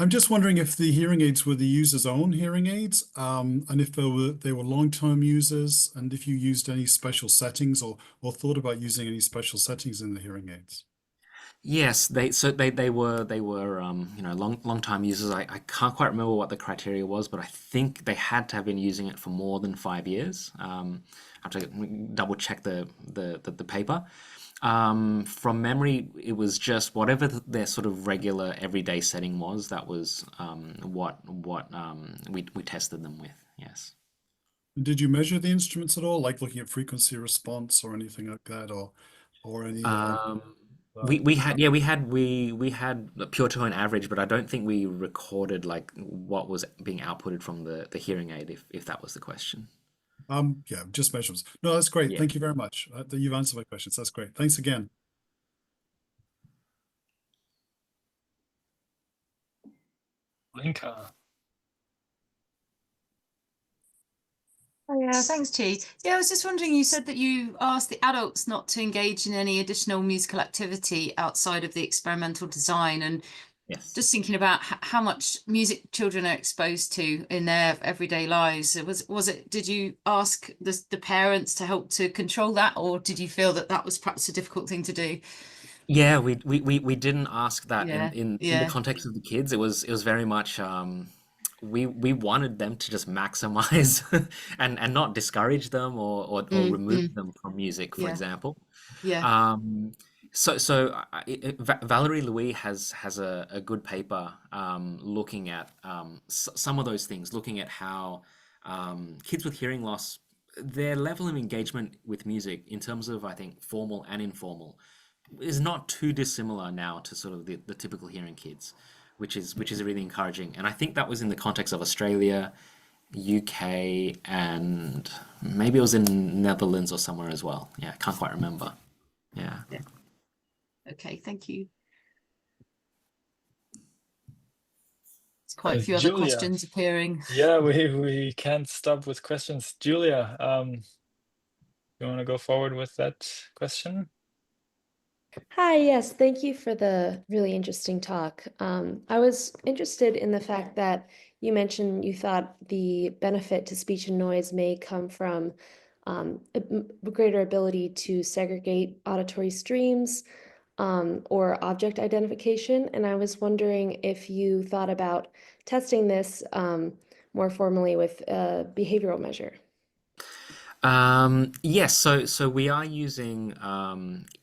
just wondering if the hearing aids were the user's own hearing aids, and if they were long-term users, and if you used any special settings or thought about using any special settings in the hearing aids. Yes, they were you know, long time users. I can't quite remember what the criteria was, but I think they had to have been using it for more than 5 years. I have to double check the paper. From memory, it was just whatever their sort of regular everyday setting was. That was what we tested them with. Yes. Did you measure the instruments at all, like looking at frequency response or anything like that, or any? We had a pure tone average, but I don't think we recorded like what was being outputted from the hearing aid, if that was the question. Yeah, just measurements. No, that's great. Yeah. Thank you very much. You've answered my questions. That's great. Thanks again. Linka. Oh, yeah, thanks, Chi. Yeah, I was just wondering, you said that you asked the adults not to engage in any additional musical activity outside of the experimental design, and Yes. just thinking about how much music children are exposed to in their everyday lives. Did you ask the parents to help to control that, or did you feel that was perhaps a difficult thing to do? Yeah, we didn't ask that Yeah, in the yeah. context of the kids. It was very much we wanted them to just maximize and not discourage them or remove them from music, for Yeah. example. Yeah. Valerie Louis has a good paper looking at some of those things, looking at how kids with hearing loss, their level of engagement with music in terms of, I think, formal and informal is not too dissimilar now to sort of the typical hearing kids, which is really encouraging. And I think that was in the context of Australia, UK, and maybe it was in Netherlands or somewhere as well. Yeah, I can't quite remember. Yeah. Okay, thank you. There's quite a few other Julia. questions appearing. Yeah, we can't stop with questions. Julia, you want to go forward with that question? Hi, yes, thank you for the really interesting talk. I was interested in the fact that you mentioned you thought the benefit to speech and noise may come from a greater ability to segregate auditory streams or object identification. And I was wondering if you thought about testing this more formally with a behavioral measure. Yes, so we are using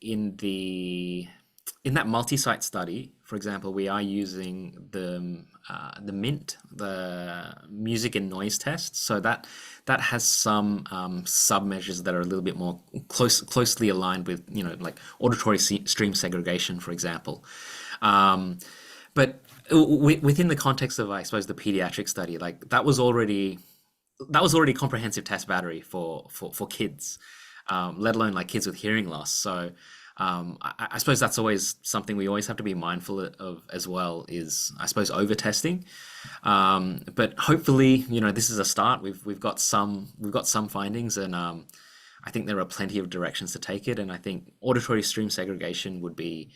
in that multi-site study, for example, we are using the MINT, the music and noise test. So that has some sub measures that are a little bit more closely aligned with, you know, like auditory stream segregation, for example. But within the context of, I suppose, the pediatric study, like that was already comprehensive test battery for kids, let alone like kids with hearing loss. So I suppose that's always something we always have to be mindful of as well, is, I suppose, over testing. But hopefully, you know, this is a start. We've got some findings, and I think there are plenty of directions to take it. And I think auditory stream segregation would be,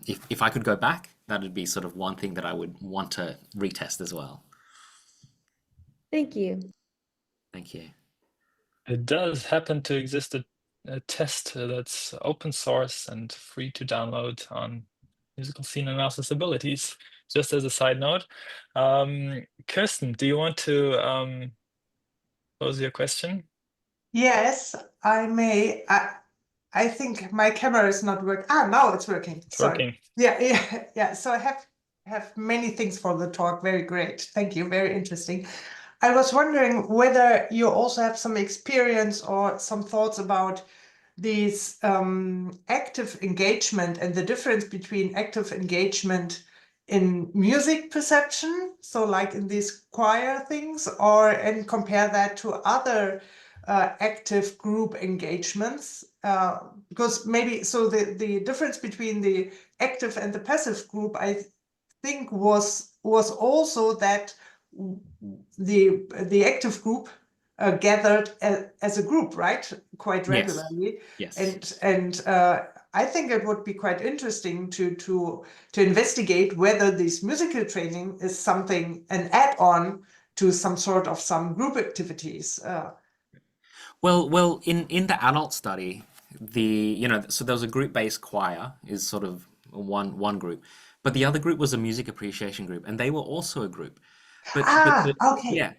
if I could go back, that would be sort of one thing that I would want to retest as well. Thank you. Thank you. It does happen to exist a test that's open source and free to download on musical scene analysis abilities. Just as a side note, Kirsten, do you want to pose your question? Yes, I may. I think my camera is not working. Now it's working. It's Sorry. working. Yeah. So I have many things for the talk. Very great. Thank you. Very interesting. I was wondering whether you also have some experience or some thoughts about these active engagement and the difference between active engagement in music perception, so like in these choir things, and compare that to other active group engagements, because maybe so the difference between the active and the passive group, I think, was also that the active group gathered as a group, right, quite regularly. Yes. And I think it would be quite interesting to investigate whether this musical training is something, an add-on to some group activities. Well, in the adult study, so there was a group-based choir is sort of one group, but the other group was a music appreciation group, and they were also a group. But Okay. yeah,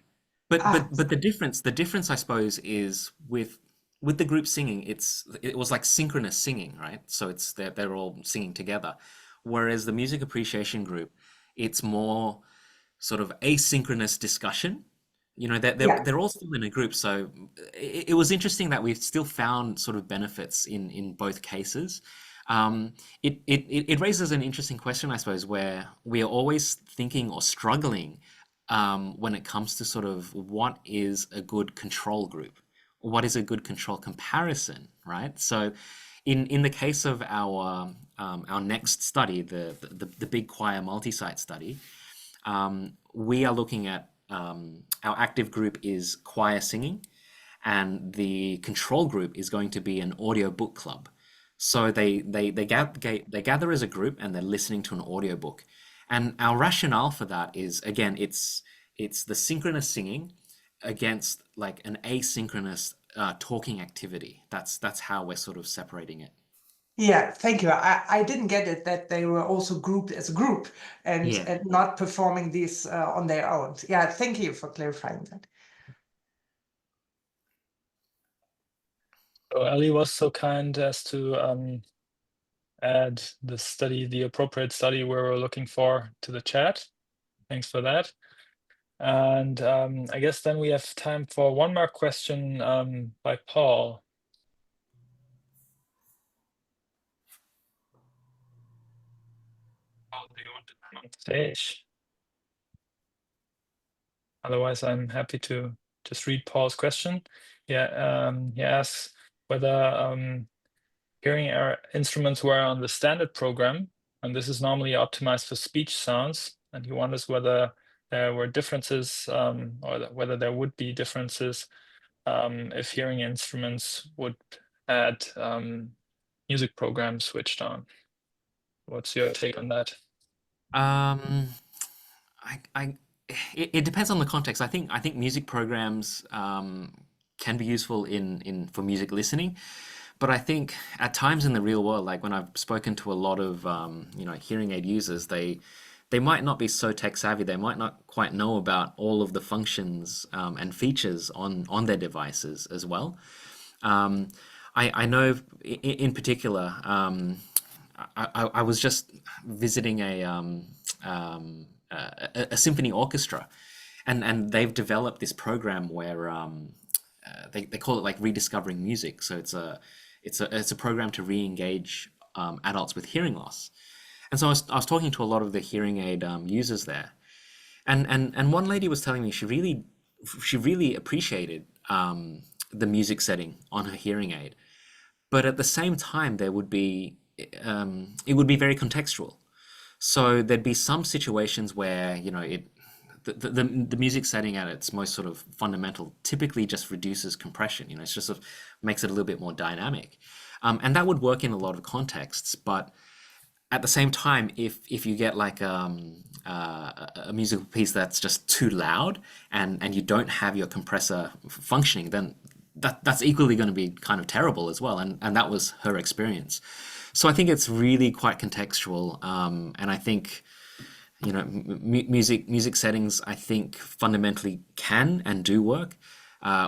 but the difference I suppose is with the group singing, it was like synchronous singing, right? So they're all singing together, whereas the music appreciation group, it's more sort of asynchronous discussion. You know, they're all still in a group, so it was interesting that we've still found sort of benefits in both cases. It raises an interesting question, I suppose, where we are always thinking or struggling when it comes to sort of what is a good control group, or what is a good control comparison, right? So in the case of our next study, the big choir multi-site study, we are looking at our active group is choir singing, and the control group is going to be an audio book club. So they gather as a group and they're listening to an audio book. And our rationale for that is, again, it's the synchronous singing against like an asynchronous talking activity. That's how we're sort of separating it. Yeah, thank you. I didn't get it that they were also grouped as a group and, Yeah. and not performing these on their own. Yeah, thank you for clarifying that. So Ali was so kind as to add the study, the appropriate study we were looking for, to the chat. Thanks for that. And I guess then we have time for one more question by Paul. Paul, do you want to come on stage? Otherwise, I'm happy to just read Paul's question. Yeah, he asks whether hearing instruments were on the standard program, and this is normally optimized for speech sounds. And he wonders whether there were differences or whether there would be differences if hearing instruments would add music programs switched on. What's your take on that? It depends on the context. I think music programs can be useful for music listening, but I think at times in the real world, like when I've spoken to a lot of hearing aid users, they might not be so tech savvy. They might not quite know about all of the functions and features on their devices as well. I know in particular, I was just visiting a symphony orchestra, and they've developed this program where they call it like rediscovering music. So it's a program to re-engage adults with hearing loss. And so I was talking to a lot of the hearing aid users there, and one lady was telling me she really appreciated the music setting on her hearing aid, but at the same time it would be very contextual. So there'd be some situations where the music setting at its most sort of fundamental typically just reduces compression. It's just sort of makes it a little bit more dynamic, and that would work in a lot of contexts. But at the same time, if you get like a musical piece that's just too loud and you don't have your compressor functioning, then that's equally going to be kind of terrible as well. And that was her experience. So I think it's really quite contextual, and I think music settings I think fundamentally can and do work.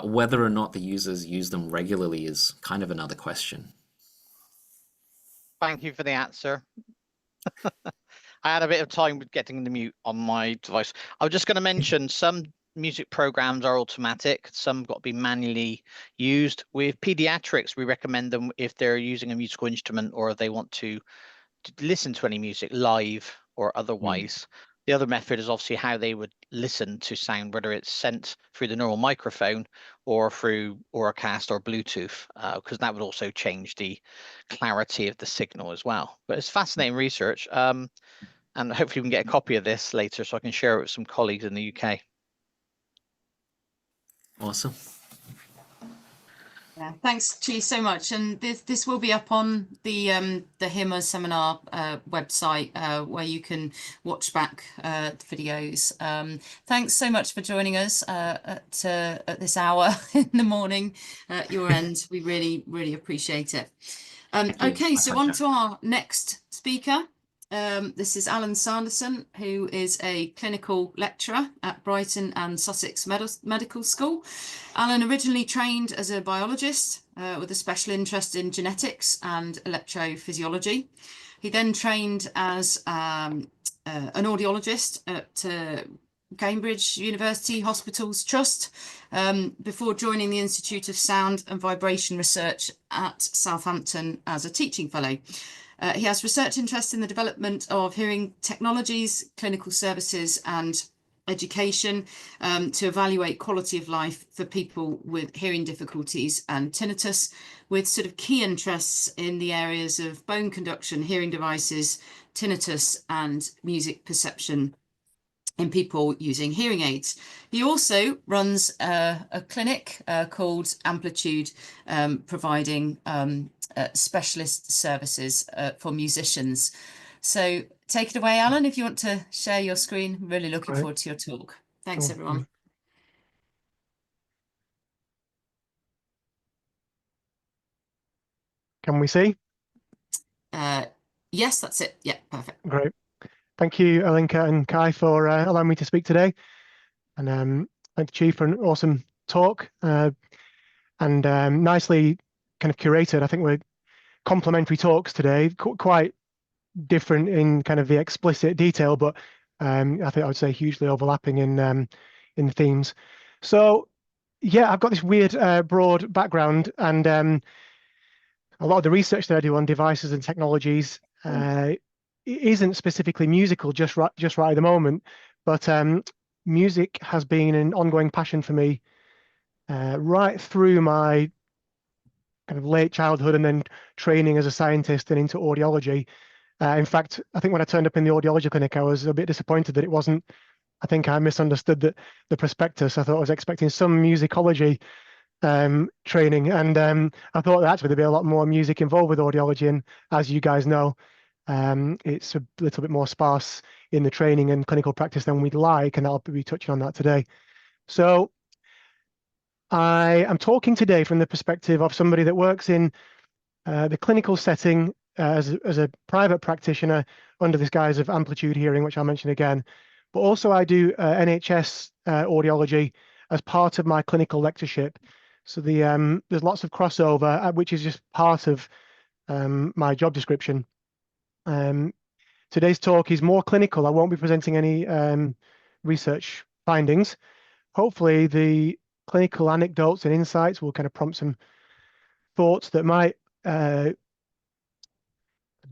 Whether or not the users use them regularly is kind of another question. Thank you for the answer. I had a bit of time with getting the mute on my device. I was just going to mention some music programs are automatic, some got to be manually used. With pediatrics, we recommend them if they're using a musical instrument or if they want to listen to any music live or otherwise. The other method is obviously how they would listen to sound, whether it's sent through the normal microphone or through Auracast or Bluetooth, because that would also change the clarity of the signal as well. But it's fascinating research, and hopefully we can get a copy of this later so I can share it with some colleagues in the UK. Awesome. Yeah, thanks, Chi, so much. And this will be up on the HearMus seminar website where you can watch back the videos. Thanks so much for joining us at this hour in the morning at your end. We really appreciate it. Okay, so on to our next speaker. This is Alan Sanderson, who is a clinical lecturer at Brighton and Sussex Medical School. Alan originally trained as a biologist with a special interest in genetics and electrophysiology. He then trained as an audiologist at Cambridge University Hospitals Trust before joining the Institute of Sound and Vibration Research at Southampton as a teaching fellow. He has research interest in the development of hearing technologies, clinical services and education to evaluate quality of life for people with hearing difficulties and tinnitus, with sort of key interests in the areas of bone conduction, hearing devices, tinnitus and music perception in people using hearing aids. He also runs a clinic called Amplitude, providing specialist services for musicians. So take it away, Alan, if you want to share your screen. Really looking forward to your talk. Thanks, everyone. Can we see? Yes, that's it. Yeah, perfect. Great. Thank you, Alinka and Kai, for allowing me to speak today. And thank you, Chief, for an awesome talk and nicely kind of curated. I think we're complementary talks today, quite different in kind of the explicit detail, but I think I would say hugely overlapping in themes. So yeah, I've got this weird broad background, and a lot of the research that I do on devices and technologies isn't specifically musical just right at the moment, but music has been an ongoing passion for me right through my kind of late childhood and then training as a scientist and into audiology. In fact, I think when I turned up in the audiology clinic, I was a bit disappointed that it wasn't. I think I misunderstood the prospectus. I thought I was expecting some musicology training, and I thought that actually there'd be a lot more music involved with audiology. And as you guys know, it's a little bit more sparse in the training and clinical practice than we'd like, and I'll be touching on that today. So I am talking today from the perspective of somebody that works in the clinical setting as a private practitioner under this guise of amplitude hearing, which I'll mention again. But also I do NHS audiology as part of my clinical lectureship. So there's lots of crossover, which is just part of my job description. Today's talk is more clinical. I won't be presenting any research findings. Hopefully the clinical anecdotes and insights will kind of prompt some thoughts that might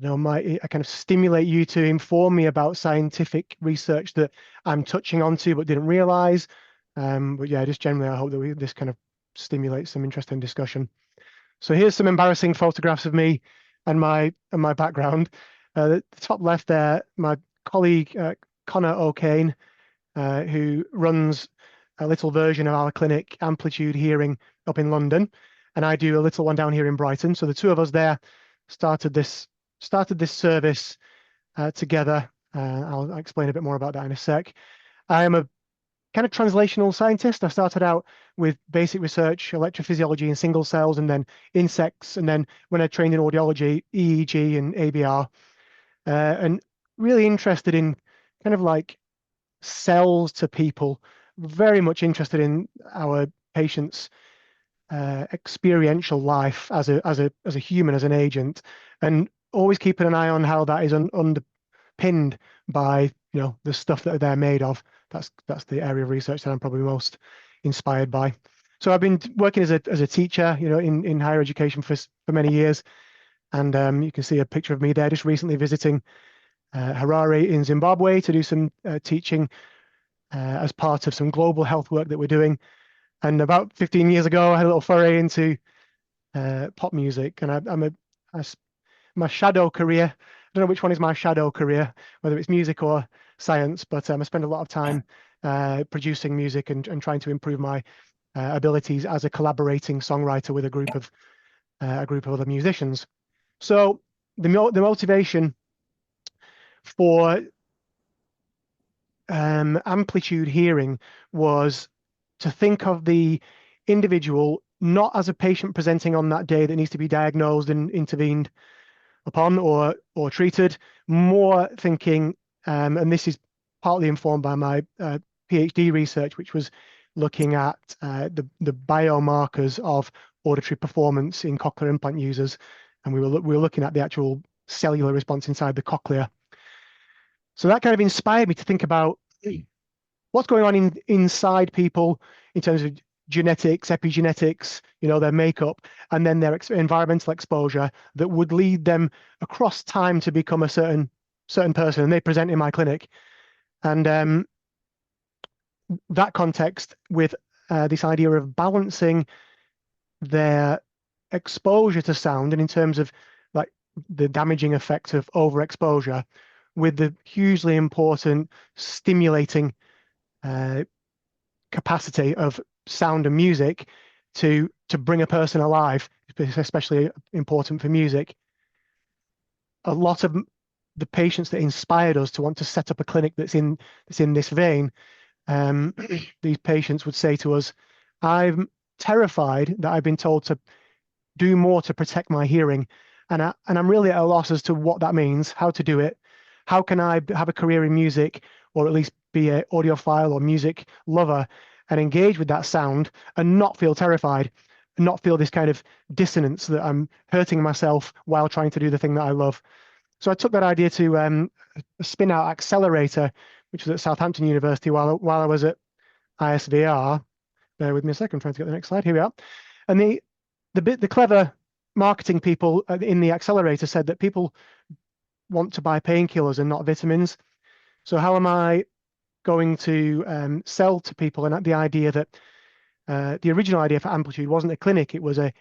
might kind of stimulate you to inform me about scientific research that I'm touching onto but didn't realize. But yeah, just generally, I hope that this kind of stimulates some interesting discussion. So here's some embarrassing photographs of me and my background. The top left there, my colleague Connor O'Kane, who runs a little version of our clinic, Amplitude Hearing, up in London, and I do a little one down here in Brighton. So the two of us there started this service together. I'll explain a bit more about that in a sec. I am a kind of translational scientist. I started out with basic research, electrophysiology and single cells, and then insects, and then when I trained in audiology, EEG and ABR, and really interested in kind of like cells to people, very much interested in our patients' experiential life as a human, as an agent, and always keeping an eye on how that is underpinned by the stuff that they're made of. That's the area of research that I'm probably most inspired by. So I've been working as a teacher, in higher education for many years, and you can see a picture of me there just recently visiting Honorary in Zimbabwe to do some teaching as part of some global health work that we're doing. And about 15 years ago, I had a little foray into pop music, and my shadow career. I don't know which one is my shadow career, whether it's music or science, but I spend a lot of time producing music and trying to improve my abilities as a collaborating songwriter with a group of other musicians. So the motivation for amplitude hearing was to think of the individual not as a patient presenting on that day that needs to be diagnosed and intervened upon or treated, more thinking, and this is partly informed by my PhD research, which was looking at the biomarkers of auditory performance in cochlear implant users, and we were looking at the actual cellular response inside the cochlea. So that kind of inspired me to think about what's going on inside people in terms of genetics, epigenetics, their makeup, and then their environmental exposure that would lead them across time to become a certain person, and they present in my clinic. And that context with this idea of balancing their exposure to sound, and in terms of like the damaging effect of overexposure, with the hugely important stimulating capacity of sound and music to bring a person alive, especially important for music. A lot of the patients that inspired us to want to set up a clinic that's in this vein, these patients would say to us, "I'm terrified that I've been told to do more to protect my hearing, and I'm really at a loss as to what that means, how to do it. How can I have a career in music, or at least be an audiophile or music lover, and engage with that sound and not feel terrified, and not feel this kind of dissonance that I'm hurting myself while trying to do the thing that I love. So I took that idea to a spin-out accelerator, which was at Southampton University while I was at ISVR. Bear with me a second, I'm trying to get the next slide. Here we are. And the clever marketing people in the accelerator said that people want to buy painkillers and not vitamins. So how am I going to sell to people and the idea that the original idea for Amplitude wasn't a clinic, it was a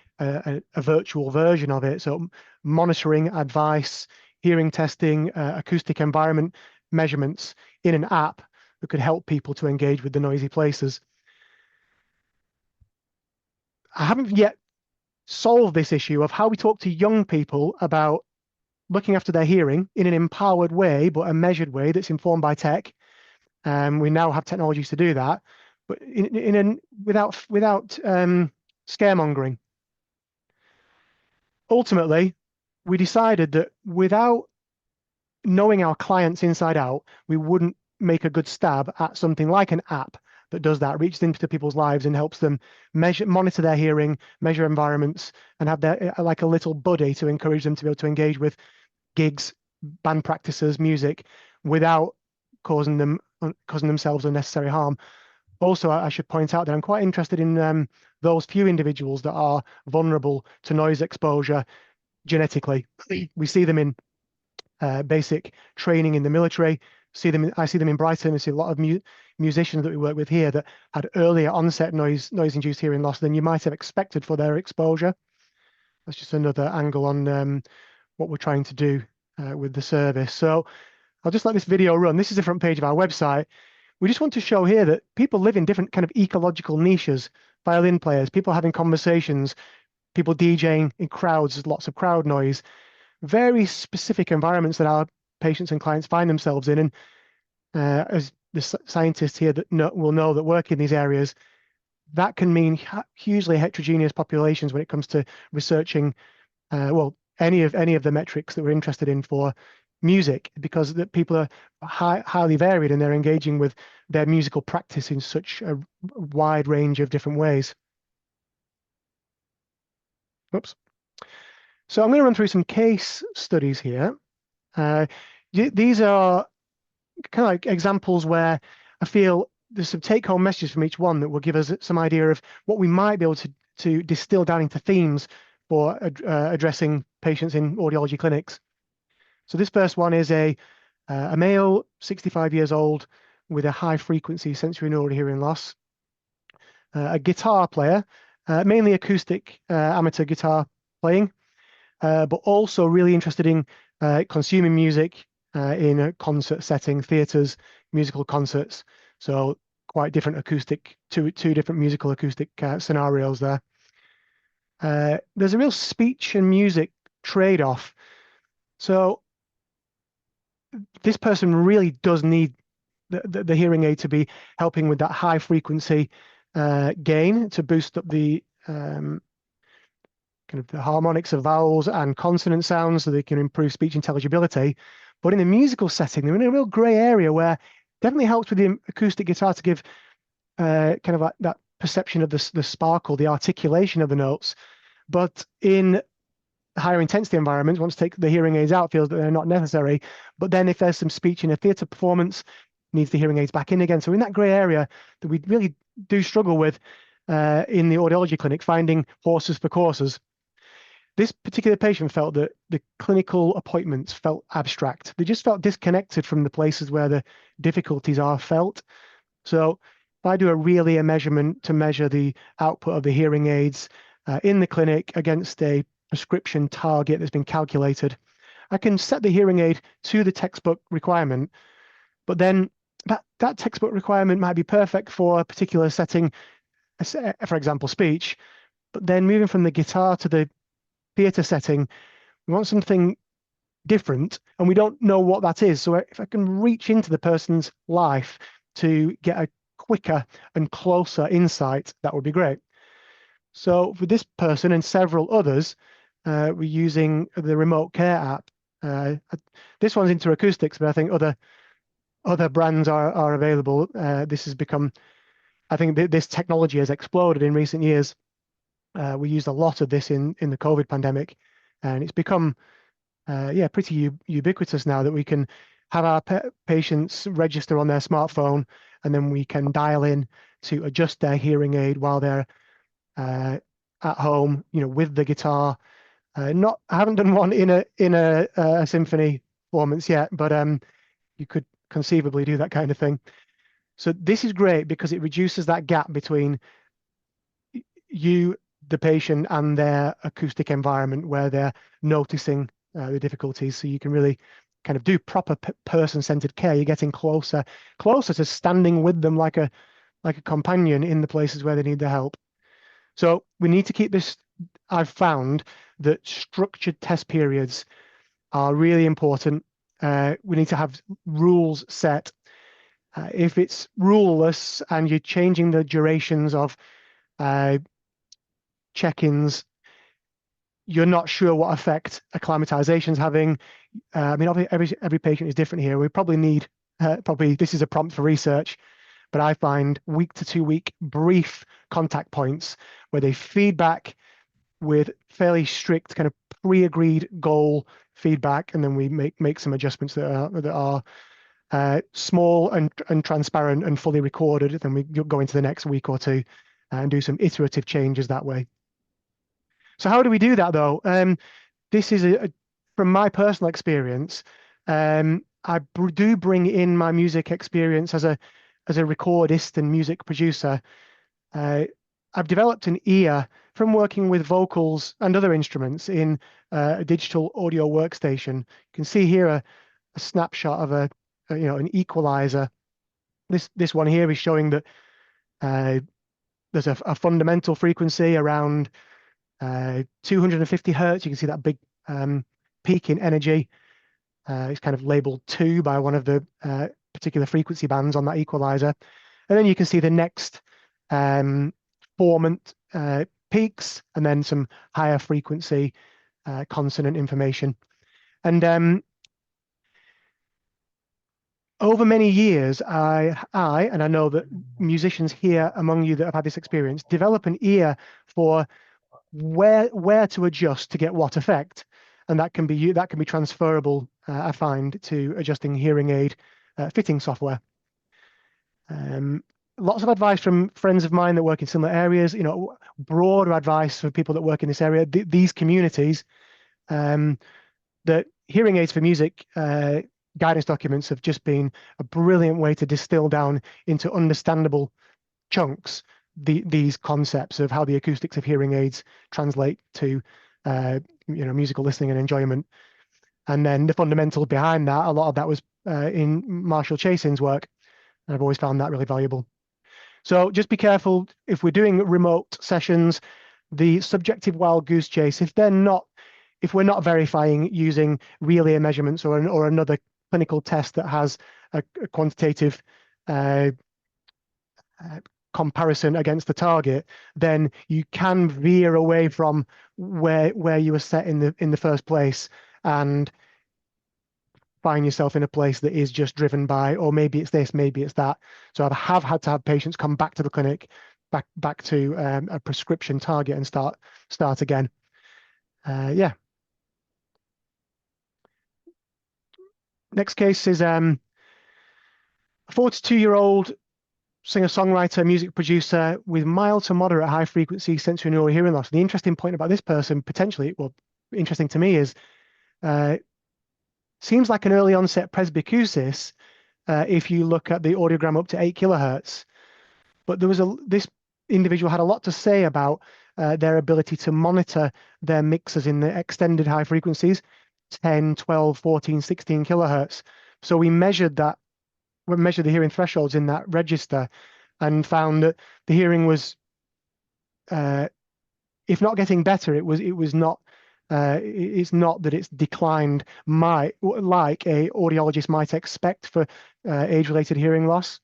virtual version of it. So monitoring, advice, hearing testing, acoustic environment measurements in an app that could help people to engage with the noisy places. I haven't yet solved this issue of how we talk to young people about looking after their hearing in an empowered way, but a measured way that's informed by tech. We now have technologies to do that, but without scaremongering. Ultimately, we decided that without knowing our clients inside out, we wouldn't make a good stab at something like an app that does that, reaches into people's lives and helps them monitor their hearing, measure environments, and have their like a little buddy to encourage them to be able to engage with gigs, band practices, music, without causing themselves unnecessary harm. Also, I should point out that I'm quite interested in those few individuals that are vulnerable to noise exposure genetically. We see them in basic training in the military. I see them in Brighton. I see a lot of musicians that we work with here that had earlier onset noise-induced hearing loss than you might have expected for their exposure. That's just another angle on what we're trying to do with the service. So I'll just let this video run. This is the front page of our website. We just want to show here that people live in different kind of ecological niches. Violin players, people having conversations, people DJing in crowds, there's lots of crowd noise, very specific environments that our patients and clients find themselves in. And as the scientists here that will know that work in these areas, that can mean hugely heterogeneous populations when it comes to researching, well, any of the metrics that we're interested in for music, because the people are highly varied and they're engaging with their musical practice in such a wide range of different ways. Oops. So I'm going to run through some case studies here. These are kind of like examples where I feel there's some take-home messages from each one that will give us some idea of what we might be able to distill down into themes for addressing patients in audiology clinics. So this first one is a male, 65 years old, with a high-frequency sensorineural hearing loss. A guitar player, mainly acoustic amateur guitar playing, but also really interested in consuming music in a concert setting, theatres, musical concerts. So quite different acoustic, two different musical acoustic scenarios there. There's a real speech and music trade-off. So this person really does need the hearing aid to be helping with that high frequency gain to boost up the kind of the harmonics of vowels and consonant sounds so they can improve speech intelligibility. But in a musical setting, they're in a real grey area where it definitely helps with the acoustic guitar to give kind of like that perception of the sparkle, the articulation of the notes. But in higher intensity environments, once take the hearing aids out, feels that they're not necessary. But then if there's some speech in a theatre performance, needs the hearing aids back in again. So in that grey area that we really do struggle with in the audiology clinic, finding horses for courses. This particular patient felt that the clinical appointments felt abstract. They just felt disconnected from the places where the difficulties are felt. So if I do a RealEar measurement to measure the output of the hearing aids in the clinic against a prescription target that's been calculated, I can set the hearing aid to the textbook requirement, but then that textbook requirement might be perfect for a particular setting, for example, speech, but then moving from the guitar to the theatre setting, we want something different and we don't know what that is. So if I can reach into the person's life to get a quicker and closer insight, that would be great. So for this person and several others, we're using the remote care app. This one's into acoustics, but I think other brands are available. This has become, I think this technology has exploded in recent years. We used a lot of this in the COVID pandemic, and it's become pretty ubiquitous now that we can have our patients register on their smartphone, and then we can dial in to adjust their hearing aid while they're at home, with the guitar. I haven't done one in a symphony performance yet, but you could conceivably do that kind of thing. So this is great because it reduces that gap between you, the patient, and their acoustic environment where they're noticing the difficulties. So you can really kind of do proper person-centered care. You're getting closer to standing with them like a companion in the places where they need the help. So we need to keep this. I've found that structured test periods are really important. We need to have rules set. If it's ruleless and you're changing the durations of check-ins, you're not sure what effect acclimatization's having. I mean, obviously every patient is different here. We probably need, this is a prompt for research, but I find week to 2 week brief contact points where they feedback with fairly strict kind of pre-agreed goal feedback, and then we make some adjustments that are small and transparent and fully recorded. Then we go into the next week or two and do some iterative changes that way. So how do we do that though? This is from my personal experience. I do bring in my music experience as a recordist and music producer. I've developed an ear from working with vocals and other instruments in a digital audio workstation. You can see here a snapshot of an equalizer. This one here is showing that there's a fundamental frequency around 250 hertz. You can see that big peak in energy. It's kind of labeled 2 by one of the particular frequency bands on that equalizer. And then you can see the next formant peaks, and then some higher frequency consonant information. And over many years, and I know that musicians here among you that have had this experience, develop an ear for where to adjust to get what effect, and that can be transferable, I find, to adjusting hearing aid fitting software. Lots of advice from friends of mine that work in similar areas, broader advice for people that work in this area, these communities, that hearing aids for music guidance documents have just been a brilliant way to distill down into understandable chunks these concepts of how the acoustics of hearing aids translate to musical listening and enjoyment. And then the fundamentals behind that, a lot of that was in Marshall Chasin's work, and I've always found that really valuable. So just be careful if we're doing remote sessions, the subjective wild goose chase, if we're not verifying using real ear measurements or another clinical test that has a quantitative comparison against the target, then you can veer away from where you were set in the first place and find yourself in a place that is just driven by, or maybe it's this, maybe it's that. So I have had to have patients come back to the clinic, back to a prescription target and start again. Yeah. Next case is a 42-year-old singer-songwriter, music producer with mild to moderate high frequency sensorineural hearing loss. The interesting point about this person, potentially, well, interesting to me, is seems like an early onset presbycusis if you look at the audiogram up to 8 kilohertz. But this individual had a lot to say about their ability to monitor their mixers in the extended high frequencies, 10, 12, 14, 16 kilohertz. So we measured the hearing thresholds in that register and found that the hearing was, if not getting better, it was not. It's not that it's declined like a audiologist might expect for age-related hearing loss,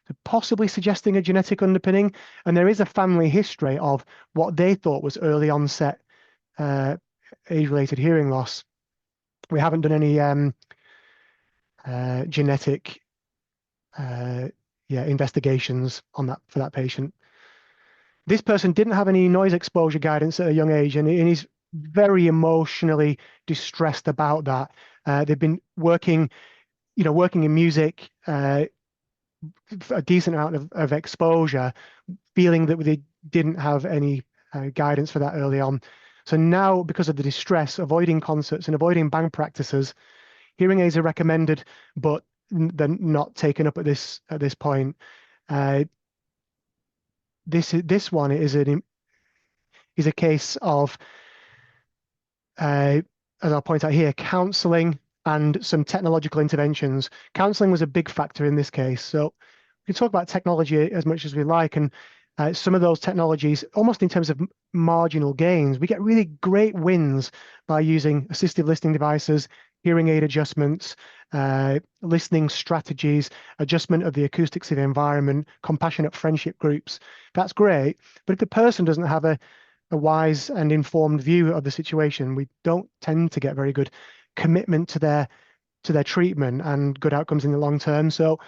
so possibly suggesting a genetic underpinning. And there is a family history of what they thought was early onset age-related hearing loss. We haven't done any genetic investigations on that for that patient. This person didn't have any noise exposure guidance at a young age, and he's very emotionally distressed about that. They've been working in music, a decent amount of exposure, feeling that they didn't have any guidance for that early on. So now, because of the distress, avoiding concerts and avoiding band practices, hearing aids are recommended, but they're not taken up at this point. This one is a case of, as I'll point out here, counselling and some technological interventions. Counselling was a big factor in this case. So we can talk about technology as much as we like, and some of those technologies, almost in terms of marginal gains, we get really great wins by using assistive listening devices, hearing aid adjustments, listening strategies, adjustment of the acoustics of the environment, compassionate friendship groups. That's great, but if the person doesn't have a wise and informed view of the situation, we don't tend to get very good commitment to their treatment and good outcomes in the long term. So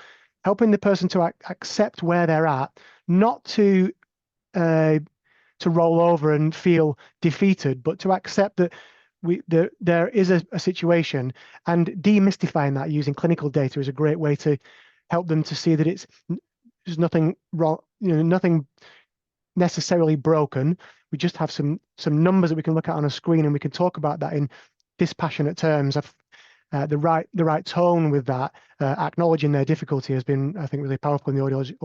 helping the person to accept where they're at, not to roll over and feel defeated, but to accept that there is a situation, and demystifying that using clinical data is a great way to help them to see that there's nothing wrong, nothing necessarily broken. We just have some numbers that we can look at on a screen, and we can talk about that in dispassionate terms. The right tone with that, acknowledging their difficulty, has been, I think, really powerful in the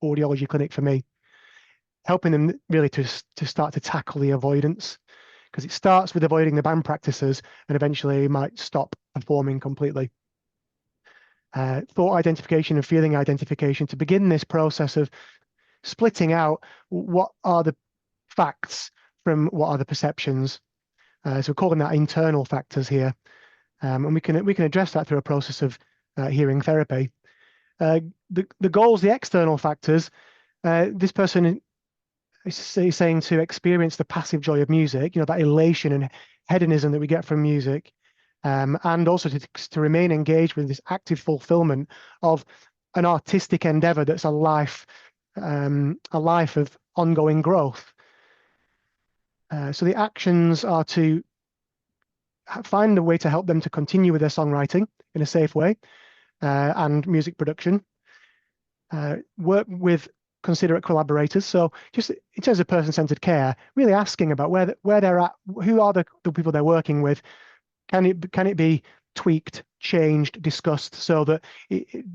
audiology clinic for me, helping them really to start to tackle the avoidance, because it starts with avoiding the band practices and eventually might stop performing completely. Thought identification and feeling identification to begin this process of splitting out what are the facts from what are the perceptions. So we're calling that internal factors here. And we can address that through a process of hearing therapy. The goals, the external factors, this person is saying to experience the passive joy of music, that elation and hedonism that we get from music, and also to remain engaged with this active fulfillment of an artistic endeavor that's a life of ongoing growth. So the actions are to find a way to help them to continue with their songwriting in a safe way, and music production. Work with considerate collaborators. So just in terms of person-centered care, really asking about where they're at, who are the people they're working with. Can it be tweaked, changed, discussed, so that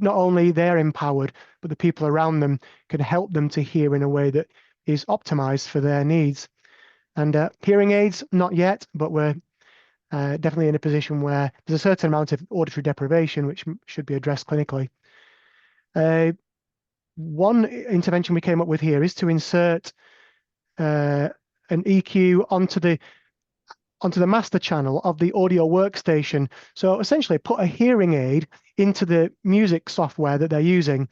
not only they're empowered, but the people around them can help them to hear in a way that is optimized for their needs. And hearing aids, not yet, but we're definitely in a position where there's a certain amount of auditory deprivation which should be addressed clinically. One intervention we came up with here is to insert an EQ onto the master channel of the audio workstation. So essentially put a hearing aid into the music software that they're using.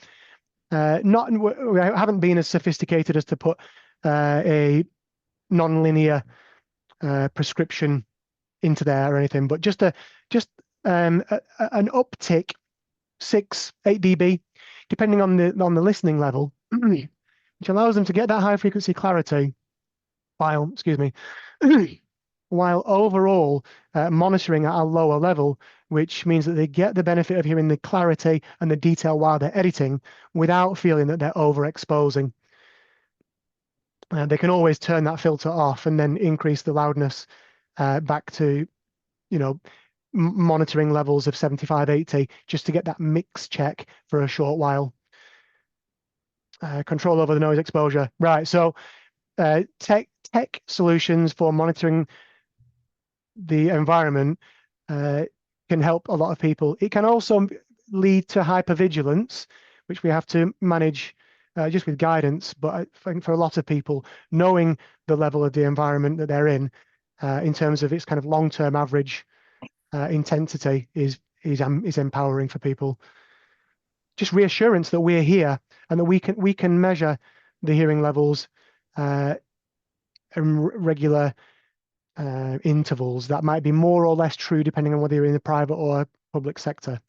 We haven't been as sophisticated as to put a non-linear prescription into there or anything, but just an uptick, 6-8 dB, depending on the listening level, which allows them to get that high frequency clarity while overall monitoring at a lower level, which means that they get the benefit of hearing the clarity and the detail while they're editing without feeling that they're overexposing. They can always turn that filter off and then increase the loudness back to, monitoring levels of 75, 80, just to get that mix check for a short while. Control over the noise exposure. Right, so tech solutions for monitoring the environment can help a lot of people. It can also lead to hypervigilance, which we have to manage just with guidance. But I think for a lot of people, knowing the level of the environment that they're in terms of its kind of long-term average intensity is empowering for people. Just reassurance that we're here and that we can measure the hearing levels in regular intervals that might be more or less true depending on whether you're in the private or public sector.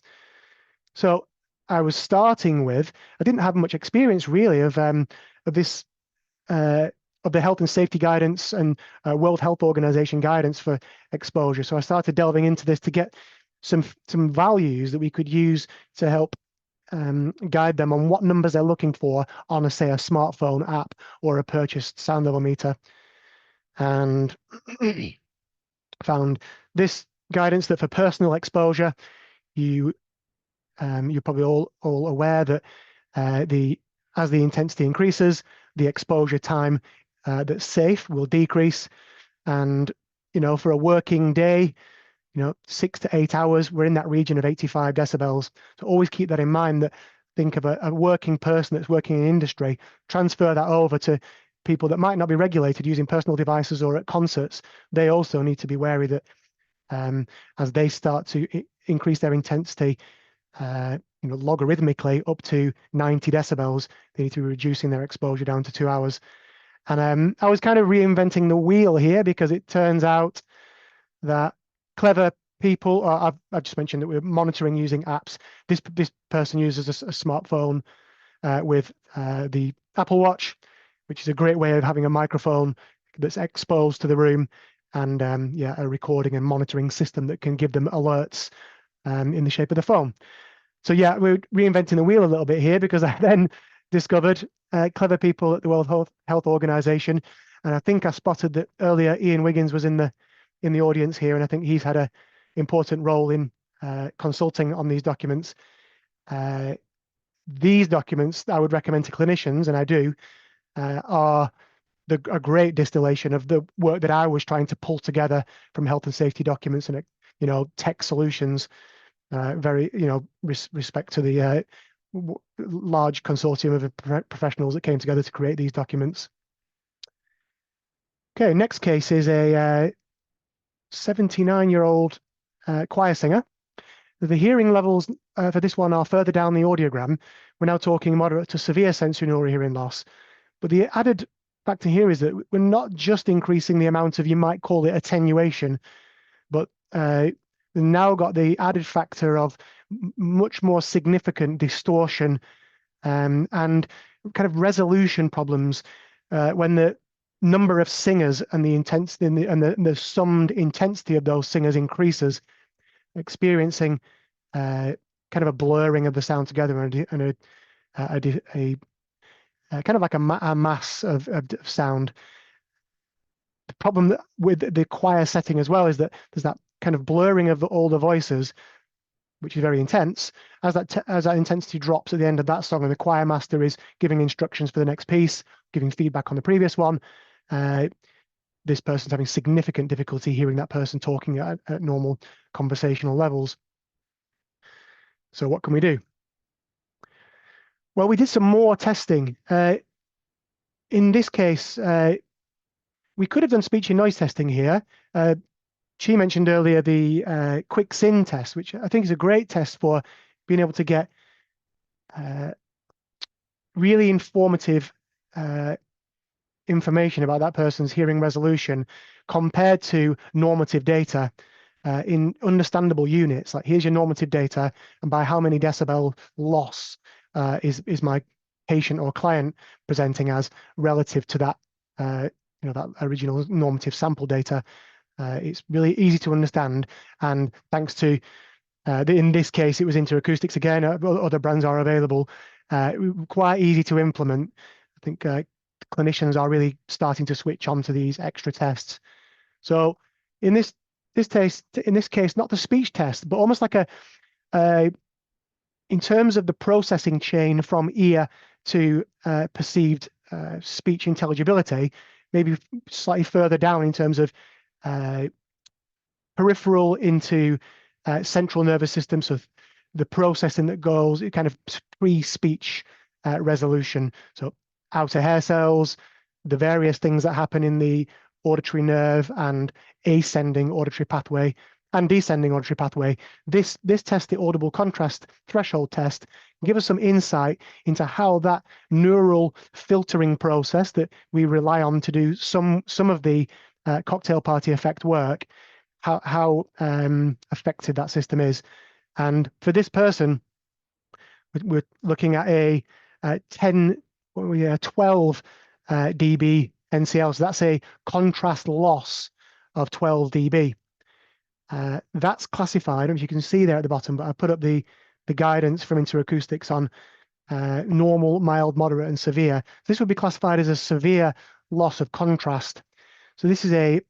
So I was starting with, I didn't have much experience really of this, of the health and safety guidance and World Health Organization guidance for exposure. So I started delving into this to get some values that we could use to help guide them on what numbers they're looking for on, say, a smartphone app or a purchased sound level meter. And found this guidance that for personal exposure, you're probably all aware that as the intensity increases, the exposure time that's safe will decrease. And for a working day, 6 to 8 hours, we're in that region of 85 decibels. So always keep that in mind, that think of a working person that's working in industry, transfer that over to people that might not be regulated using personal devices or at concerts. They also need to be wary that as they start to increase their intensity logarithmically up to 90 decibels, they need to be reducing their exposure down to 2 hours. And I was kind of reinventing the wheel here, because it turns out that clever people, I've just mentioned that we're monitoring using apps. This person uses a smartphone with the Apple Watch, which is a great way of having a microphone that's exposed to the room, and a recording and monitoring system that can give them alerts in the shape of the phone. So yeah, we're reinventing the wheel a little bit here, because I then discovered clever people at the World Health Organization, and I think I spotted that earlier Ian Wiggins was in the audience here, and I think he's had an important role in consulting on these documents. These documents I would recommend to clinicians, and I do, are a great distillation of the work that I was trying to pull together from health and safety documents and tech solutions. Very respect to the large consortium of professionals that came together to create these documents. Okay, next case is a 79-year-old choir singer. The hearing levels for this one are further down the audiogram. We're now talking moderate to severe sensorineural hearing loss. But the added factor here is that we're not just increasing the amount of, you might call it attenuation, but we've now got the added factor of much more significant distortion and kind of resolution problems when the number of singers and the intensity and the summed intensity of those singers increases, experiencing kind of a blurring of the sound together and a kind of like a mass of sound. The problem with the choir setting as well is that there's that kind of blurring of all the voices, which is very intense. As that intensity drops at the end of that song, and the choir master is giving instructions for the next piece, giving feedback on the previous one, this person's having significant difficulty hearing that person talking at normal conversational levels. So what can we do? Well, we did some more testing. In this case, we could have done speech and noise testing here. She mentioned earlier the quick SIN test, which I think is a great test for being able to get really informative information about that person's hearing resolution compared to normative data in understandable units. Like, here's your normative data, and by how many decibel loss is my patient or client presenting as relative to that that original normative sample data. It's really easy to understand, and thanks to in this case it was Interacoustics again. Other brands are available. Quite easy to implement. I think clinicians are really starting to switch on to these extra tests. So in this case, not the speech test, but almost like in terms of the processing chain from ear to perceived speech intelligibility, maybe slightly further down in terms of peripheral into central nervous system. So the processing that goes, it kind of pre-speech resolution. So outer hair cells, the various things that happen in the auditory nerve and ascending auditory pathway and descending auditory pathway. This test, the audible contrast threshold test, give us some insight into how that neural filtering process that we rely on to do some of the cocktail party effect work, how effective that system is. And for this person, we're looking at a 12 dB NCL, so that's a contrast loss of 12 dB. That's classified, as you can see there at the bottom, but I put up the guidance from Interacoustics on normal, mild, moderate, and severe. This would be classified as a severe loss of contrast. So this is it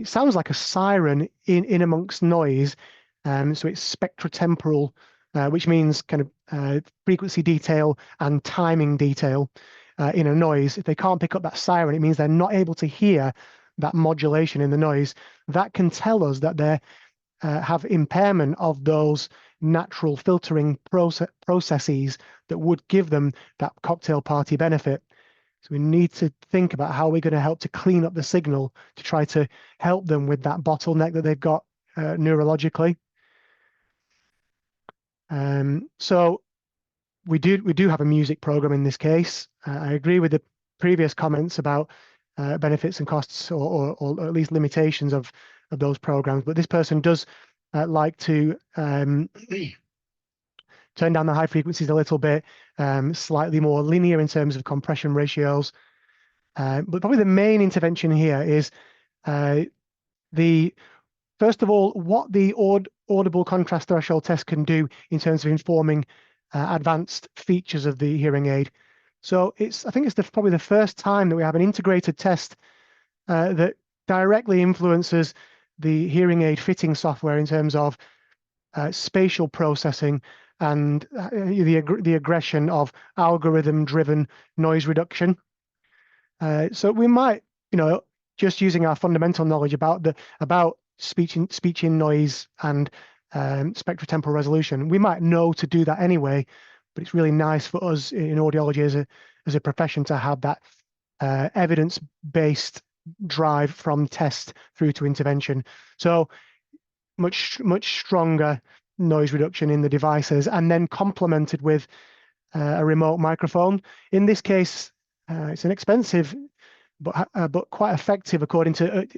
sounds like a siren in amongst noise. So it's spectrotemporal, which means kind of frequency detail and timing detail in a noise. If they can't pick up that siren, it means they're not able to hear that modulation in the noise. That can tell us that they have impairment of those natural filtering processes that would give them that cocktail party benefit. So we need to think about how we're going to help to clean up the signal to try to help them with that bottleneck that they've got neurologically. So we do have a music program in this case. I agree with the previous comments about benefits and costs, or at least limitations of those programs. But this person does like to turn down the high frequencies a little bit, slightly more linear in terms of compression ratios. But probably the main intervention here is first of all, what the audible contrast threshold test can do in terms of informing advanced features of the hearing aid. So I think it's probably the first time that we have an integrated test that directly influences the hearing aid fitting software in terms of spatial processing and the aggression of algorithm-driven noise reduction. So we might, just using our fundamental knowledge about speech in noise and spectrotemporal resolution, we might know to do that anyway. But it's really nice for us in audiology as a profession to have that evidence-based drive from test through to intervention. So much stronger noise reduction in the devices, and then complemented with a remote microphone. In this case, it's an expensive but quite effective, according to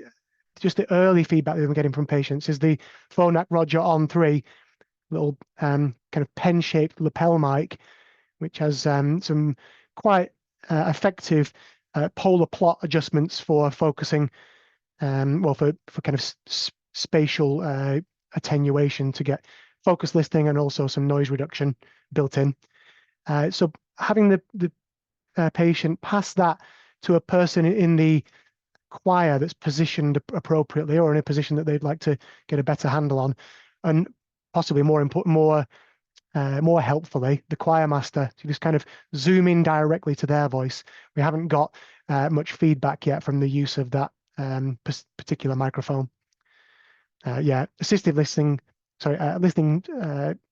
just the early feedback that we're getting from patients, is the Phonak Roger On 3 little kind of pen-shaped lapel mic, which has some quite effective polar plot adjustments for focusing, for kind of spatial attenuation to get focus listing and also some noise reduction built in. So having the patient pass that to a person in the choir that's positioned appropriately, or in a position that they'd like to get a better handle on, and possibly more helpfully, the choir master to just kind of zoom in directly to their voice. We haven't got much feedback yet from the use of that particular microphone. Assistive listening, listening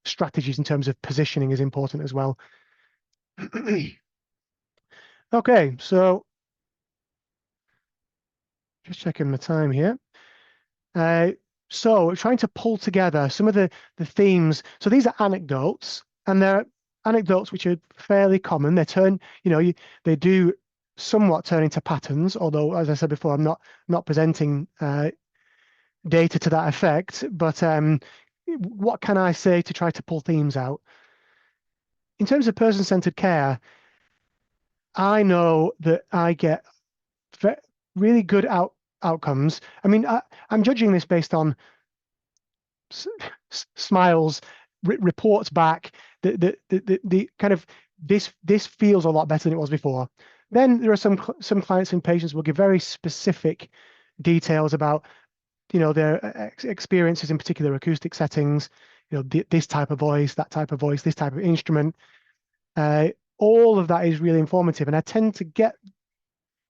strategies in terms of positioning is important as well. Okay, so just checking the time here. So we're trying to pull together some of the themes. So these are anecdotes, and they're anecdotes which are fairly common. They do somewhat turn into patterns, although, as I said before, I'm not presenting data to that effect. But what can I say to try to pull themes out? In terms of person-centered care, I know that I get really good outcomes. I mean, I'm judging this based on smiles, reports back. The kind of this feels a lot better than it was before. Then there are some clients and patients will give very specific details about their experiences in particular acoustic settings. This type of voice, that type of voice, this type of instrument. All of that is really informative, and I tend to get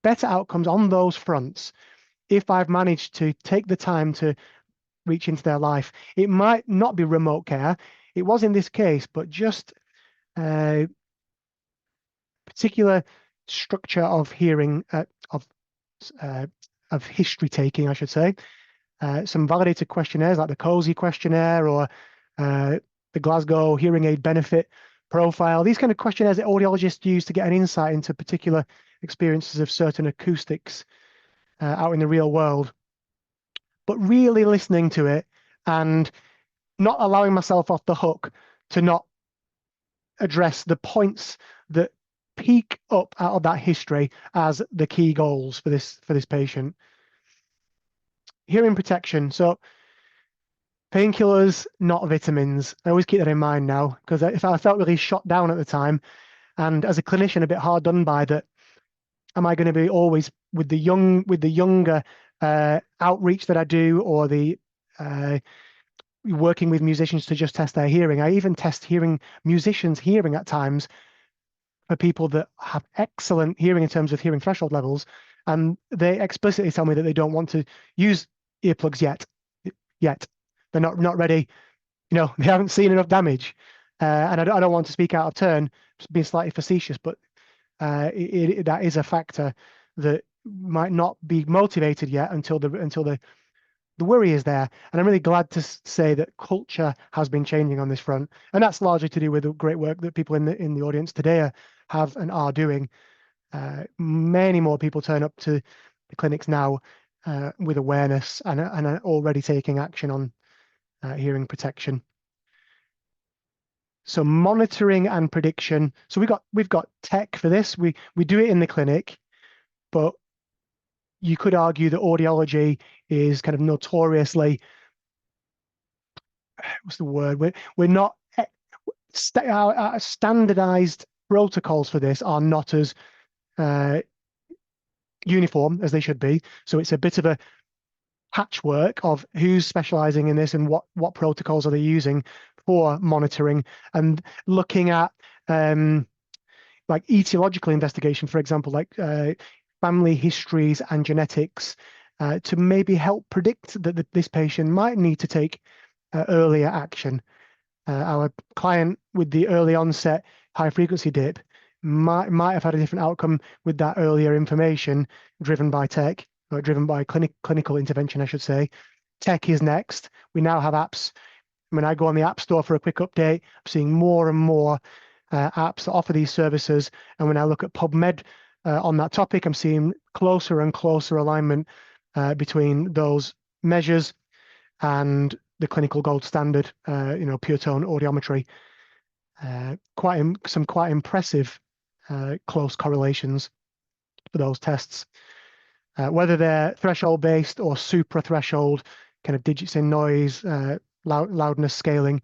better outcomes on those fronts if I've managed to take the time to reach into their life. It might not be remote care. It was in this case, but just particular structure of hearing, of history taking, I should say. Some validated questionnaires like the COSI questionnaire or the Glasgow Hearing Aid Benefit Profile. These kind of questionnaires that audiologists use to get an insight into particular experiences of certain acoustics. out in the real world, but really listening to it and not allowing myself off the hook to not address the points that peak up out of that history as the key goals for this patient. Hearing protection. So painkillers, not vitamins. I always keep that in mind now, because if I felt really shot down at the time, and as a clinician, a bit hard done by that, am I going to be always with the younger outreach that I do, or the working with musicians to just test their hearing? I even test musicians' hearing at times for people that have excellent hearing in terms of hearing threshold levels, and they explicitly tell me that they don't want to use earplugs yet. They're not ready. They haven't seen enough damage, and I don't want to speak out of turn, being slightly facetious, but that is a factor that might not be motivated yet until the worry is there. And I'm really glad to say that culture has been changing on this front, and that's largely to do with the great work that people in the audience today have and are doing. Many more people turn up to the clinics now with awareness and are already taking action on hearing protection. So monitoring and prediction. So we've got tech for this. We do it in the clinic, but you could argue that audiology is kind of notoriously, what's the word? We're not our standardized protocols for this are not as uniform as they should be. So it's a bit of a patchwork of who's specializing in this and what protocols are they using for monitoring, and looking at like etiological investigation, for example, like family histories and genetics, to maybe help predict that this patient might need to take earlier action. Our client with the early onset high frequency dip might have had a different outcome with that earlier information driven by tech, or driven by clinical intervention, I should say. Tech is next. We now have apps. When I go on the App Store for a quick update, I'm seeing more and more apps that offer these services. And when I look at PubMed on that topic, I'm seeing closer and closer alignment between those measures and the clinical gold standard, pure tone audiometry. Some quite impressive close correlations for those tests. Whether they're threshold based or supra threshold, kind of digits in noise, loudness scaling.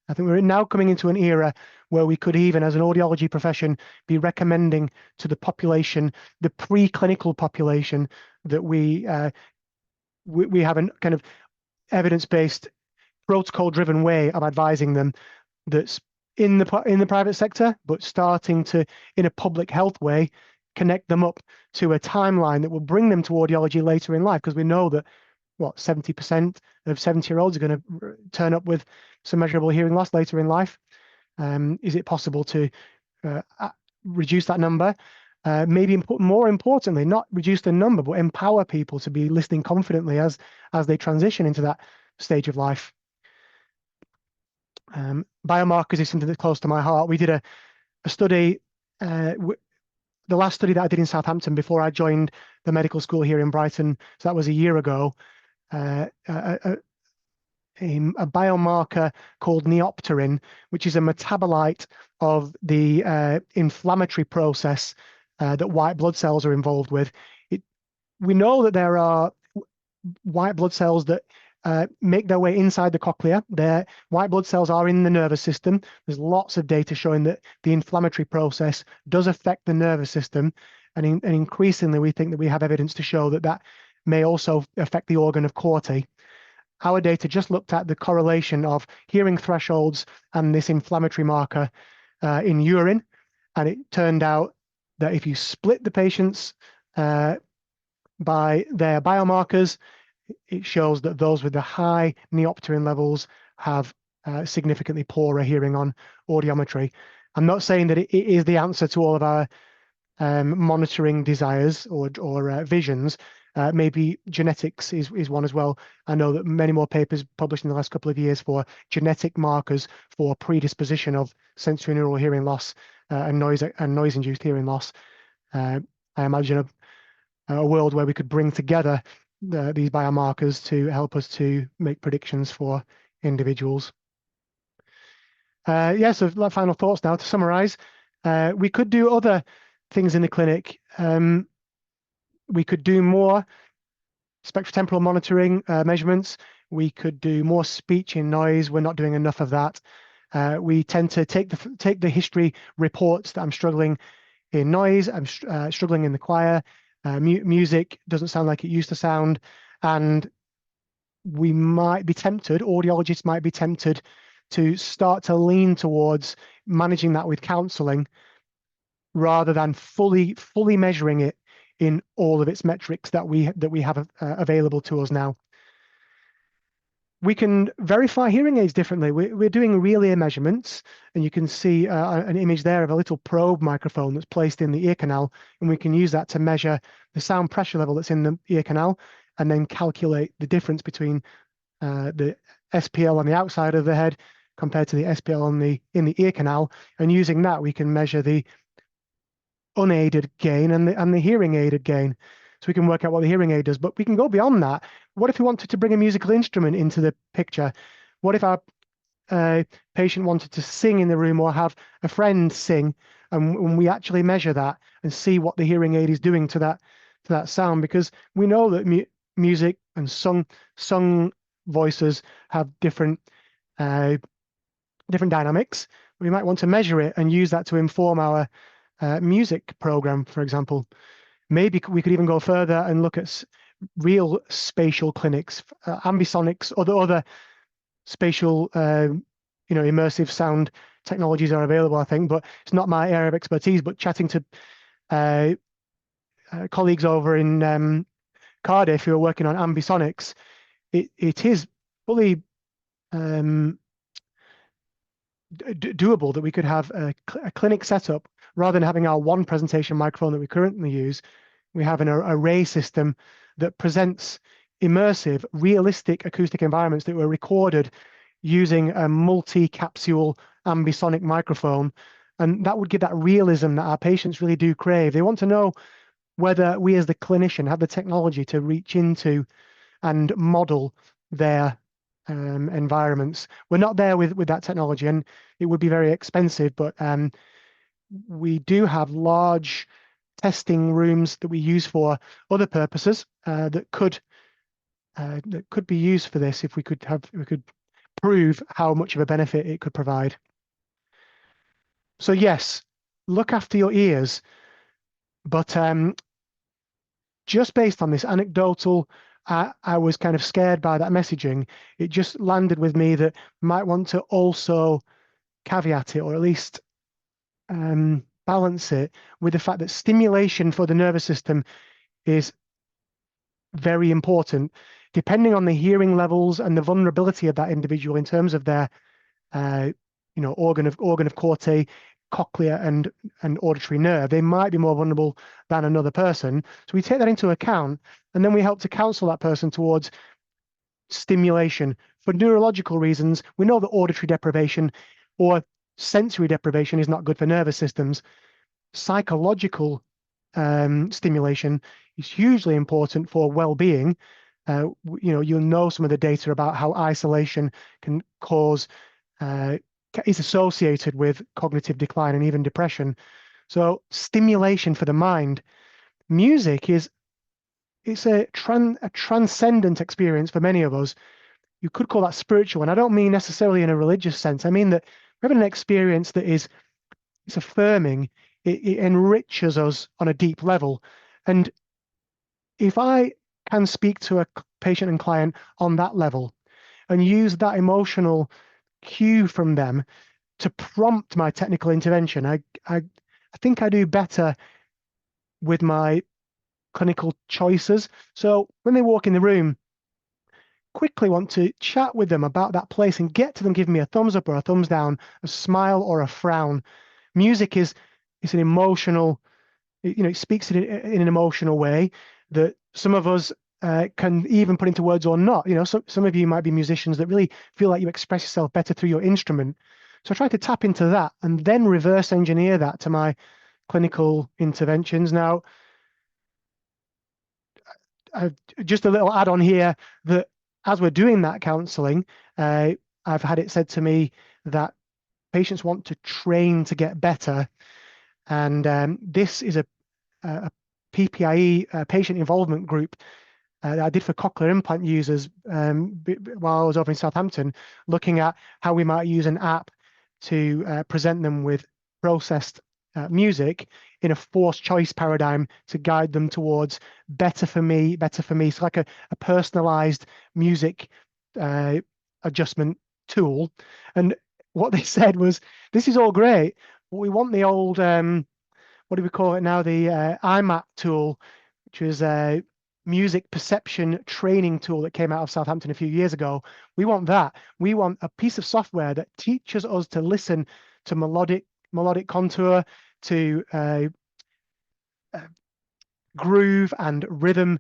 I think we're now coming into an era where we could even, as an audiology profession, be recommending to the population, the preclinical population, that we have a kind of evidence-based, protocol-driven way of advising them that's in the private sector, but starting to, in a public health way, connect them up to a timeline that will bring them to audiology later in life, because we know that 70% of 70-year-olds are going to turn up with some measurable hearing loss later in life. Is it possible to reduce that number? Maybe more importantly, not reduce the number, but empower people to be listening confidently as they transition into that stage of life. Biomarkers is something that's close to my heart. We did a study, the last study that I did in Southampton before I joined the medical school here in Brighton, so that was a year ago. A biomarker called neopterin, which is a metabolite of the inflammatory process that white blood cells are involved with. We know that there are white blood cells that make their way inside the cochlea. Their white blood cells are in the nervous system. There's lots of data showing that the inflammatory process does affect the nervous system, and increasingly we think that we have evidence to show that may also affect the organ of Corti. Our data just looked at the correlation of hearing thresholds and this inflammatory marker in urine, and it turned out that if you split the patients by their biomarkers, it shows that those with the high neopterin levels have significantly poorer hearing on audiometry. I'm not saying that it is the answer to all of our monitoring desires or visions. Maybe genetics is one as well. I know that many more papers published in the last couple of years for genetic markers for predisposition of sensorineural hearing loss and noise-induced hearing loss. I imagine a world where we could bring together these biomarkers to help us to make predictions for individuals. So final thoughts now to summarize. We could do other things in the clinic. We could do more spectrotemporal monitoring measurements. We could do more speech in noise. We're not doing enough of that. We tend to take the history reports that I'm struggling in noise, I'm struggling in the choir, music doesn't sound like it used to sound, and we might be tempted, audiologists might be tempted to start to lean towards managing that with counselling rather than fully measuring it in all of its metrics that we have available to us now. We can verify hearing aids differently. We're doing real ear measurements, and you can see an image there of a little probe microphone that's placed in the ear canal, and we can use that to measure the sound pressure level that's in the ear canal, and then calculate the difference between the SPL on the outside of the head compared to the SPL in the ear canal, and using that we can measure the unaided gain and the hearing aided gain. So we can work out what the hearing aid does, but we can go beyond that. What if we wanted to bring a musical instrument into the picture? What if our patient wanted to sing in the room or have a friend sing, and when we actually measure that and see what the hearing aid is doing to that sound? Because we know that music and sung voices have different dynamics. We might want to measure it and use that to inform our music program, for example. Maybe we could even go further and look at real spatial clinics, ambisonics, other spatial, immersive sound technologies are available, I think, but it's not my area of expertise. But chatting to colleagues over in Cardiff who are working on ambisonics, it is fully doable that we could have a clinic setup rather than having our one presentation microphone that we currently use. We have an array system that presents immersive, realistic acoustic environments that were recorded using a multi-capsule ambisonic microphone. And that would give that realism that our patients really do crave. They want to know whether we as the clinician have the technology to reach into and model their environments. We're not there with that technology, and it would be very expensive, but we do have large testing rooms that we use for other purposes that could be used for this if we could prove how much of a benefit it could provide. So yes, look after your ears, but just based on this anecdotal, I was kind of scared by that messaging. It just landed with me that might want to also caveat it, or at least balance it with the fact that stimulation for the nervous system is very important, depending on the hearing levels and the vulnerability of that individual in terms of their organ of Corte, cochlear and auditory nerve. They might be more vulnerable than another person. So we take that into account, and then we help to counsel that person towards stimulation. For neurological reasons, we know that auditory deprivation or sensory deprivation is not good for nervous systems. Psychological stimulation is hugely important for well-being. You'll know some of the data about how isolation can cause is associated with cognitive decline and even depression. So stimulation for the mind. Music it's a transcendent experience for many of us. You could call that spiritual, and I don't mean necessarily in a religious sense. I mean that we're having an experience that it's affirming. It enriches us on a deep level. And if I can speak to a patient and client on that level and use that emotional cue from them to prompt my technical intervention, I think I do better with my clinical choices. So when they walk in the room, quickly want to chat with them about that place and get to them giving me a thumbs up or a thumbs down, a smile or a frown. Music is an emotional, it speaks in an emotional way that some of us can even put into words or not. Some of you might be musicians that really feel like you express yourself better through your instrument. So I try to tap into that and then reverse engineer that to my clinical interventions. Now, just a little add on here that as we're doing that counselling, I've had it said to me that patients want to train to get better, and this is a PPIE patient involvement group that I did for cochlear implant users while I was over in Southampton, looking at how we might use an app to present them with processed music in a forced choice paradigm to guide them towards better for me, better for me. So like a personalized music adjustment tool. And what they said was, this is all great, but we want the old, what do we call it now? The IMAP tool, which was a music perception training tool that came out of Southampton a few years ago. We want that. We want a piece of software that teaches us to listen to melodic contour, to groove and rhythm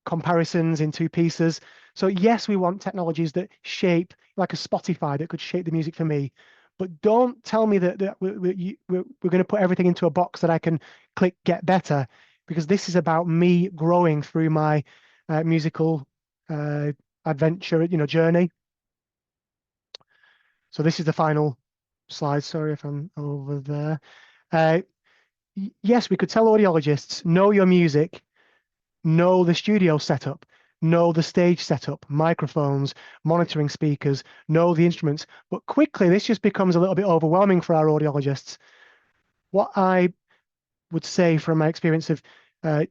comparisons in two pieces. So yes, we want technologies that shape, like a Spotify that could shape the music for me, but don't tell me that we're going to put everything into a box that I can click get better, because this is about me growing through my musical adventure, journey. So this is the final slide. Sorry if I'm over there. Yes, we could tell audiologists, know your music, know the studio setup, know the stage setup, microphones, monitoring speakers, know the instruments. But quickly, this just becomes a little bit overwhelming for our audiologists. What I would say from my experience of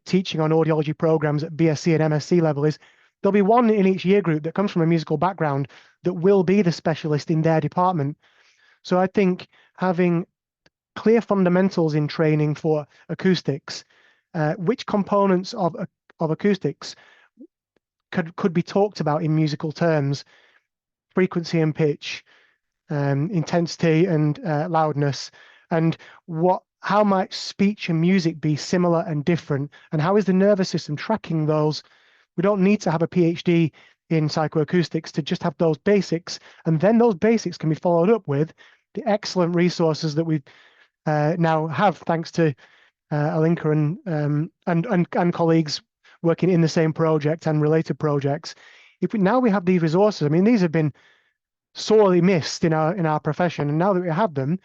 teaching on audiology programs at BSc and MSc level is there'll be one in each year group that comes from a musical background that will be the specialist in their department. So I think having clear fundamentals in training for acoustics, which components of acoustics could be talked about in musical terms, frequency and pitch, intensity and loudness, and how might speech and music be similar and different, and how is the nervous system tracking those? We don't need to have a PhD in psychoacoustics to just have those basics, and then those basics can be followed up with the excellent resources that we now have, thanks to Alinka and colleagues working in the same project and related projects. Now we have these resources, I mean, these have been sorely missed in our profession, and now that we have them,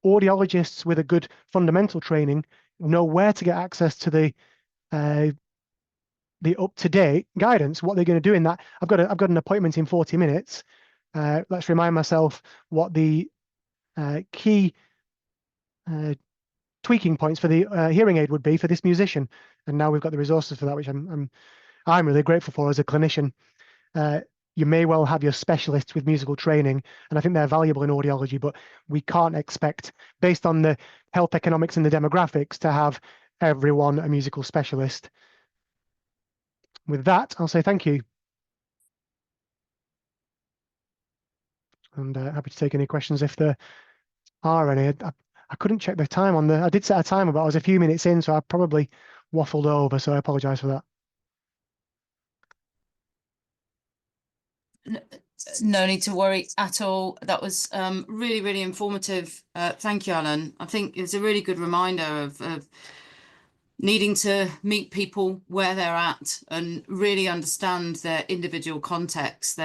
audiologists with a good fundamental training know where to get access to the up-to-date guidance, what they're going to do in that. I've got an appointment in 40 minutes. Let's remind myself what the key tweaking points for the hearing aid would be for this musician, and now we've got the resources for that, which I'm really grateful for as a clinician. You may well have your specialists with musical training, and I think they're valuable in audiology, but we can't expect, based on the health economics and the demographics, to have everyone a musical specialist. With that, I'll say thank you. And happy to take any questions if there are any. I couldn't check the time on I did set a timer, but I was a few minutes in, so I probably waffled over, so I apologize for that. No need to worry at all. That was really, really informative. Thank you, Alan. I think it's a really good reminder of needing to meet people where they're at and really understand their individual contexts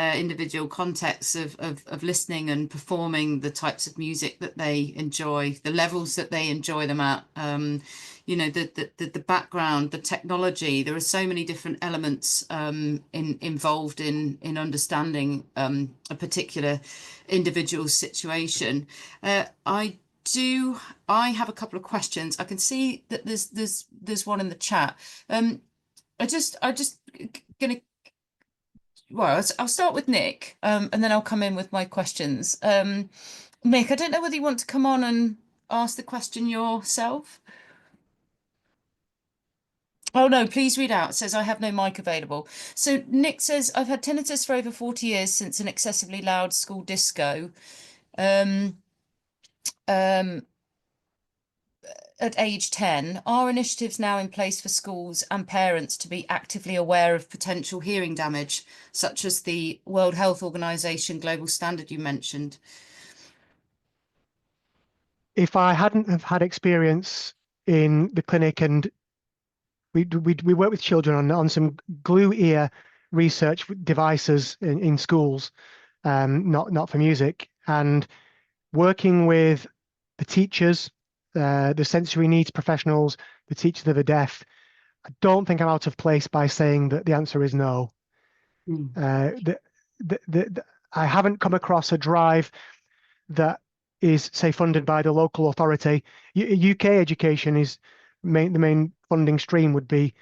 of listening and performing the types of music that they enjoy, the levels that they enjoy them at, the background, the technology. There are so many different elements involved in understanding a particular individual situation. I have a couple of questions. I can see that there's one in the chat. I'll start with Nick, and then I'll come in with my questions. Nick, I don't know whether you want to come on and ask the question yourself. Oh no, please read out. It says I have no mic available. So Nick says, I've had tinnitus for over 40 years since an excessively loud school disco. At age 10, are initiatives now in place for schools and parents to be actively aware of potential hearing damage, such as the World Health Organization global standard you mentioned? If I hadn't have had experience in the clinic and we work with children on some glue ear research devices in schools, not for music, and working with the teachers, the sensory needs professionals, the teachers of the deaf. I don't think I'm out of place by saying that the answer is no. I haven't come across a drive that is, say, funded by the local authority. UK education is the main funding stream would be,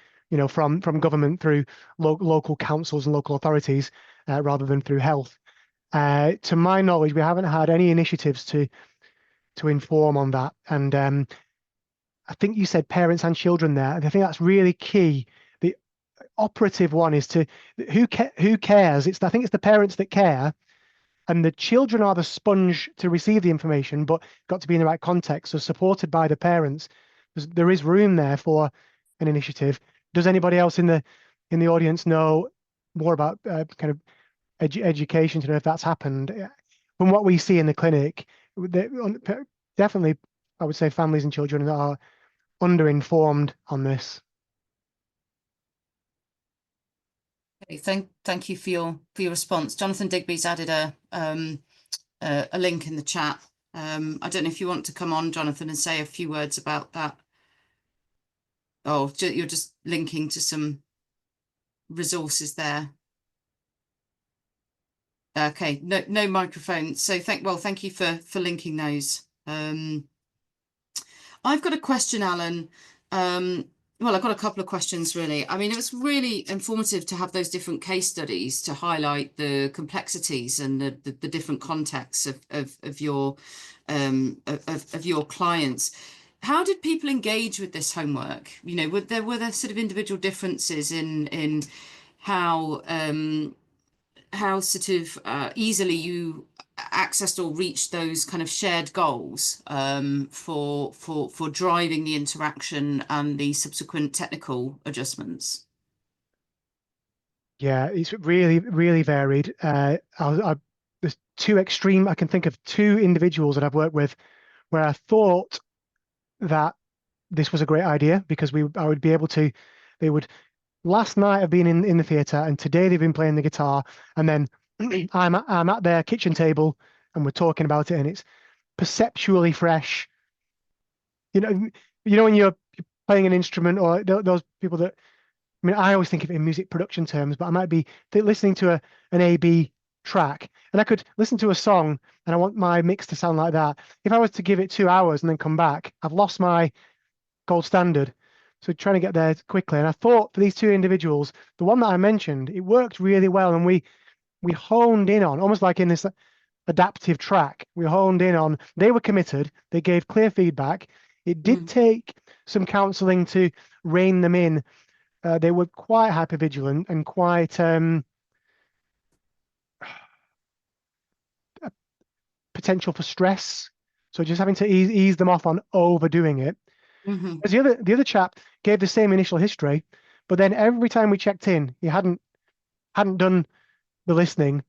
from government through local councils and local authorities, rather than through health. To my knowledge, we haven't had any initiatives to inform on that. And I think you said parents and children there. And I think that's really key. The operative one is to who cares? I think it's the parents that care, and the children are the sponge to receive the information, but got to be in the right context. So supported by the parents, there is room there for an initiative. Does anybody else in the audience know more about kind of education to know if that's happened? From what we see in the clinic, definitely, I would say families and children are under-informed on this. Okay, thank you for your response. Jonathan Digby's added a link in the chat. I don't know if you want to come on, Jonathan, and say a few words about that. Oh, you're just linking to some resources there. Okay, no microphone. So thank you for linking those. I've got a question, Alan. Well, I've got a couple of questions, really. I mean, it was really informative to have those different case studies to highlight the complexities and the different contexts of your clients. How did people engage with this homework? Were there sort of individual differences in how sort of easily you accessed or reached those kind of shared goals for driving the interaction and the subsequent technical adjustments? Yeah, it's really, really varied. There's two extreme. I can think of two individuals that I've worked with where I thought that this was a great idea because I would be able to. They would last night have been in the theatre, and today they've been playing the guitar, and then I'm at their kitchen table and we're talking about it, and it's perceptually fresh. When you're playing an instrument, or those people that, I mean, I always think of it in music production terms, but I might be listening to an A/B track, and I could listen to a song and I want my mix to sound like that. If I was to give it 2 hours and then come back, I've lost my gold standard. So trying to get there quickly. And I thought for these two individuals, the one that I mentioned, it worked really well. And we honed in on, almost like in this adaptive track, we honed in on, they were committed, they gave clear feedback. It did take some counselling to rein them in. They were quite hypervigilant and quite potential for stress. So just having to ease them off on overdoing it. As the other chap gave the same initial history, but then every time we checked in, he hadn't done the listening,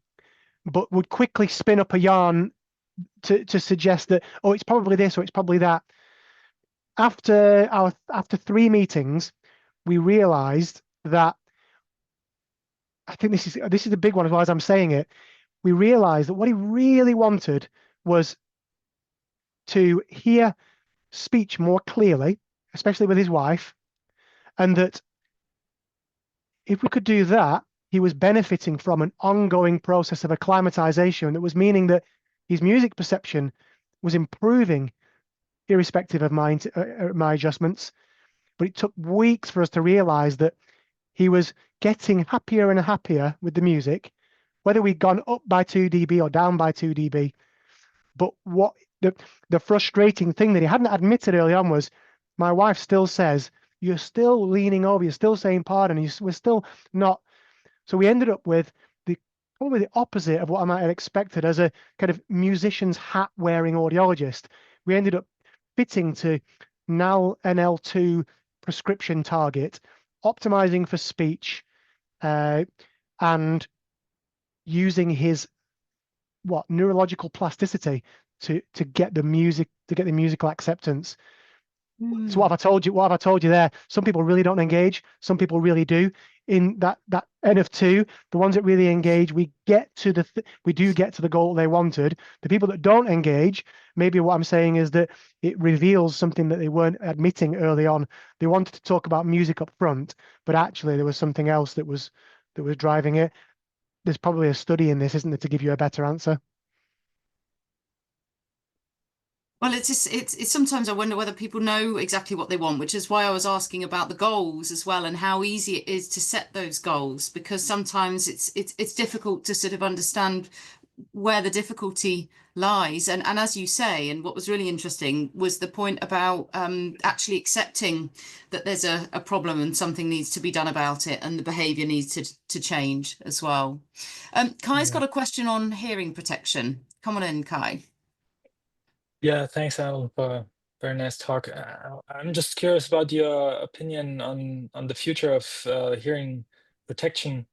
but would quickly spin up a yarn to suggest that, oh, it's probably this or it's probably that. After 3 meetings, we realised that, I think this is a big one as well as I'm saying it. We realised that what he really wanted was to hear speech more clearly, especially with his wife, and that if we could do that, he was benefiting from an ongoing process of acclimatization that was meaning that his music perception was improving irrespective of my adjustments. But it took weeks for us to realize that he was getting happier and happier with the music, whether we'd gone up by 2 dB or down by 2 dB. But what the frustrating thing that he hadn't admitted early on was, my wife still says, you're still leaning over, you're still saying pardon, we're still not. So we ended up with probably the opposite of what I might have expected as a kind of musician's hat wearing audiologist. We ended up fitting to NAL-NL2 prescription target, optimizing for speech, and using his neurological plasticity to get the musical acceptance. So what have I told you? What have I told you there? Some people really don't engage. Some people really do. In that N of 2, the ones that really engage, we do get to the goal they wanted. The people that don't engage, maybe what I'm saying is that it reveals something that they weren't admitting early on. They wanted to talk about music up front, but actually there was something else that was driving it. There's probably a study in this, isn't there, to give you a better answer? Well, it's sometimes I wonder whether people know exactly what they want, which is why I was asking about the goals as well and how easy it is to set those goals, because sometimes it's difficult to sort of understand where the difficulty lies. And as you say, and what was really interesting was the point about actually accepting that there's a problem and something needs to be done about it and the behaviour needs to change as well. Kai's got a question on hearing protection. Come on in, Kai. Yeah, thanks, Alan, for a very nice talk. I'm just curious about your opinion on the future of hearing protection,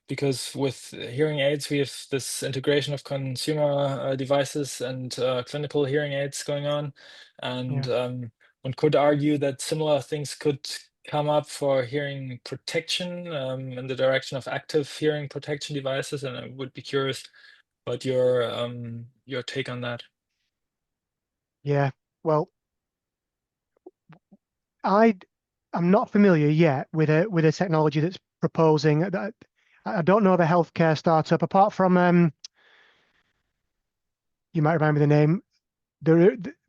because with hearing aids, we have this integration of consumer devices and clinical hearing aids going on. And one could argue that similar things could come up for hearing protection in the direction of active hearing protection devices. And I would be curious about your take on that. Yeah, well, I'm not familiar yet with a technology that's proposing that. I don't know of a healthcare startup apart from you might remember the name.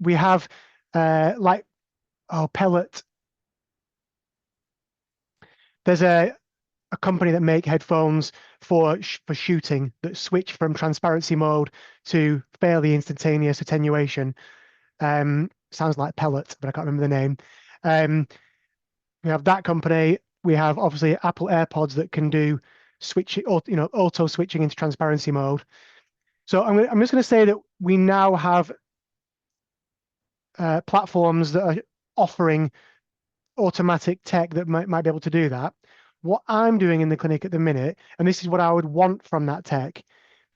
We have Pellet. There's a company that make headphones for shooting that switch from transparency mode to fairly instantaneous attenuation. Sounds like Pellet, but I can't remember the name. We have that company. We have obviously Apple AirPods that can do auto switching into transparency mode. So I'm just going to say that we now have platforms that are offering automatic tech that might be able to do that. What I'm doing in the clinic at the minute, and this is what I would want from that tech,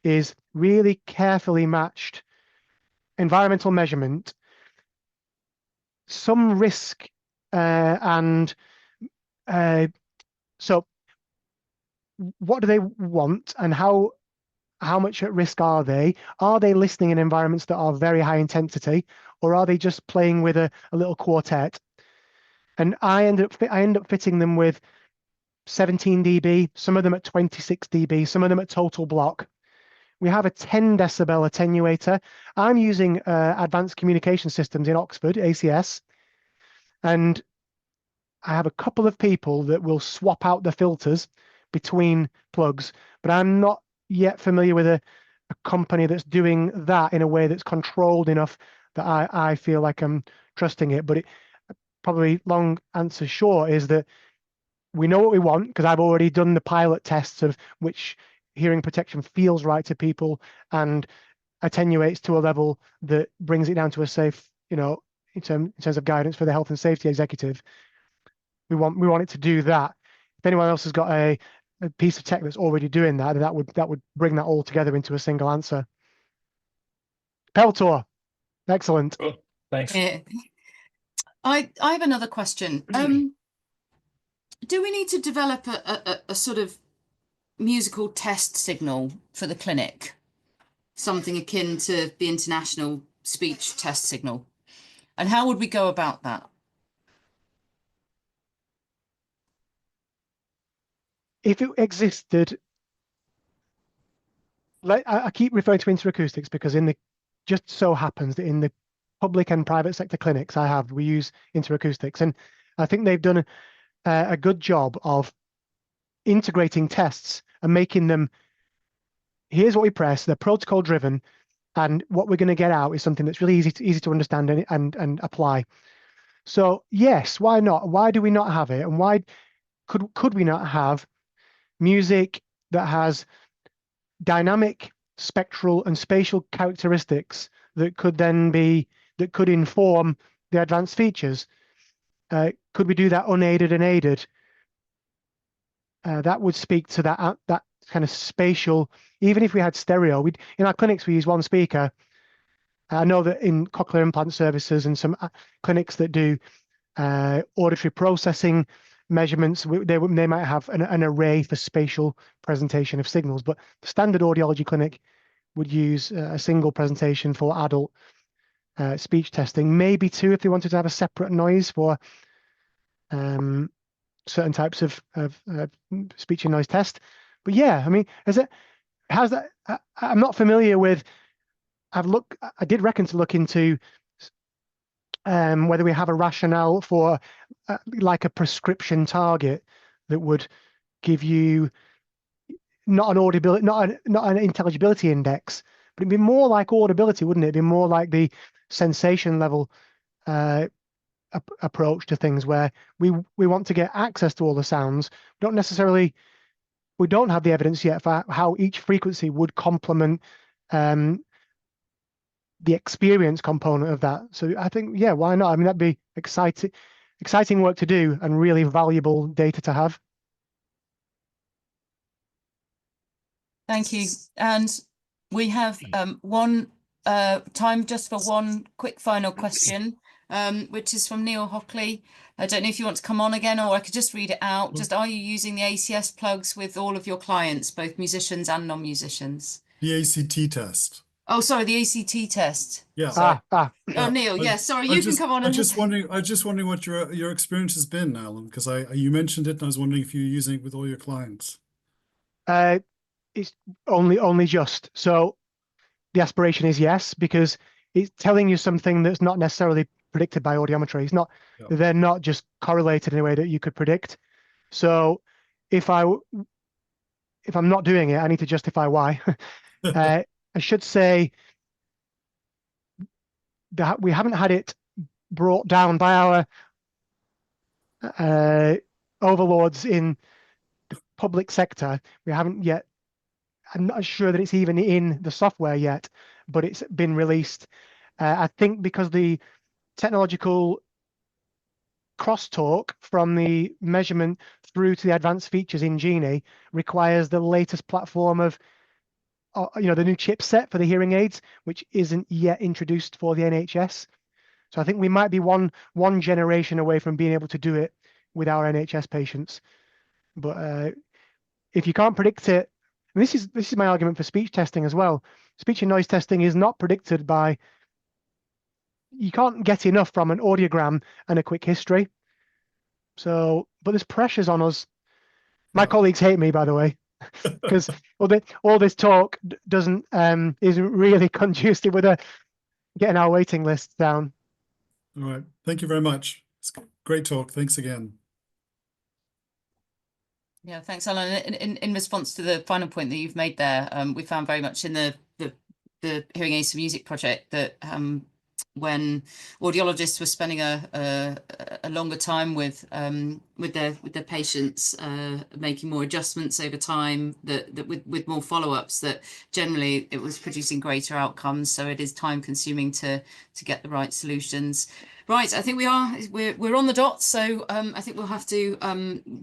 is really carefully matched environmental measurement, some risk, and so what do they want and how much at risk are they? Are they listening in environments that are very high intensity, or are they just playing with a little quartet? And I end up fitting them with 17 dB, some of them at 26 dB, some of them at total block. We have a 10 decibel attenuator. I'm using Advanced Communication Systems in Oxford, ACS, and I have a couple of people that will swap out the filters between plugs, but I'm not yet familiar with a company that's doing that in a way that's controlled enough that I feel like I'm trusting it. But it probably, long answer short, is that we know what we want because I've already done the pilot tests of which hearing protection feels right to people and attenuates to a level that brings it down to a safe, in terms of guidance for the health and safety executive. We want it to do that. If anyone else has got a piece of tech that's already doing that would bring that all together into a single answer. Peltor, excellent. Cool. Thanks. I have another question. Do we need to develop a sort of musical test signal for the clinic? Something akin to the international speech test signal? And how would we go about that? If it existed, I keep referring to interacoustics because just so happens that in the public and private sector clinics we use interacoustics, and I think they've done a good job of integrating tests and making them, here's what we press, they're protocol driven, and what we're going to get out is something that's really easy to understand and apply. So yes, why not? Why do we not have it? And why could we not have music that has dynamic, spectral, and spatial characteristics that could inform the advanced features? Could we do that unaided and aided? That would speak to that kind of spatial. Even if we had stereo, in our clinics we use one speaker. I know that in cochlear implant services and some clinics that do auditory processing measurements. They might have an array for spatial presentation of signals, but the standard audiology clinic would use a single presentation for adult speech testing, maybe two if they wanted to have a separate noise for certain types of speech and noise test. But yeah, I mean, how's that? I'm not familiar with. I did reckon to look into whether we have a rationale for like a prescription target that would give you not an audibility, not an intelligibility index, but it'd be more like audibility, wouldn't it? It'd be more like the sensation level approach to things, where we want to get access to all the sounds. We don't have the evidence yet for how each frequency would complement the experience component of that. So I think, yeah, why not? I mean, that'd be exciting work to do and really valuable data to have. Thank you. And we have one time just for one quick final question, which is from Neil Hockley. I don't know if you want to come on again, or I could just read it out. Just, are you using the ACS plugs with all of your clients, both musicians and non-musicians? The ACT test. Oh, sorry, the ACT test. Yeah. Oh, Neil, yeah, sorry, you can come on. I'm just wondering what your experience has been, Alan, because you mentioned it, and I was wondering if you're using it with all your clients. It's only just. So the aspiration is yes, because it's telling you something that's not necessarily predicted by audiometry. It's not. Yeah. They're not just correlated in a way that you could predict. So if I'm not doing it, I need to justify why. I should say that we haven't had it brought down by our overlords in the public sector. We haven't yet. I'm not sure that it's even in the software yet, but it's been released. I think because the technological crosstalk from the measurement through to the advanced features in Genie requires the latest platform of the new chipset for the hearing aids, which isn't yet introduced for the NHS. So I think we might be one generation away from being able to do it with our NHS patients. But if you can't predict it, and this is my argument for speech testing as well. Speech and noise testing is not predicted by. You can't get enough from an audiogram and a quick history. So, but there's pressures on us. My colleagues hate me, by the way, because all this talk isn't really conducive with getting our waiting lists down. All right, thank you very much. It's a great talk. Thanks again. Yeah, thanks, Alan. In response to the final point that you've made there, we found very much in the Hearing Aids for Music project that when audiologists were spending a longer time with their patients, making more adjustments over time, that with more follow-ups, that generally it was producing greater outcomes. So it is time consuming to get the right solutions. Right, I think we're on the dot, so I think we'll have to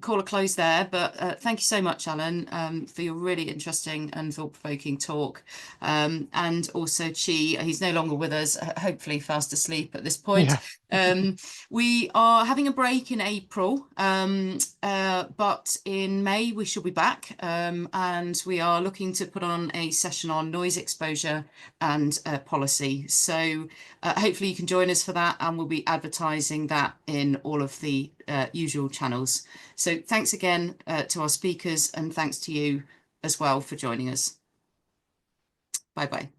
call a close there. But thank you so much, Alan, for your really interesting and thought-provoking talk. And also Chi, he's no longer with us, hopefully fast asleep at this point. Yeah. We are having a break in April, but in May we shall be back, and we are looking to put on a session on noise exposure and policy. So hopefully you can join us for that, and we'll be advertising that in all of the usual channels. So thanks again to our speakers, and thanks to you as well for joining us. Bye-bye.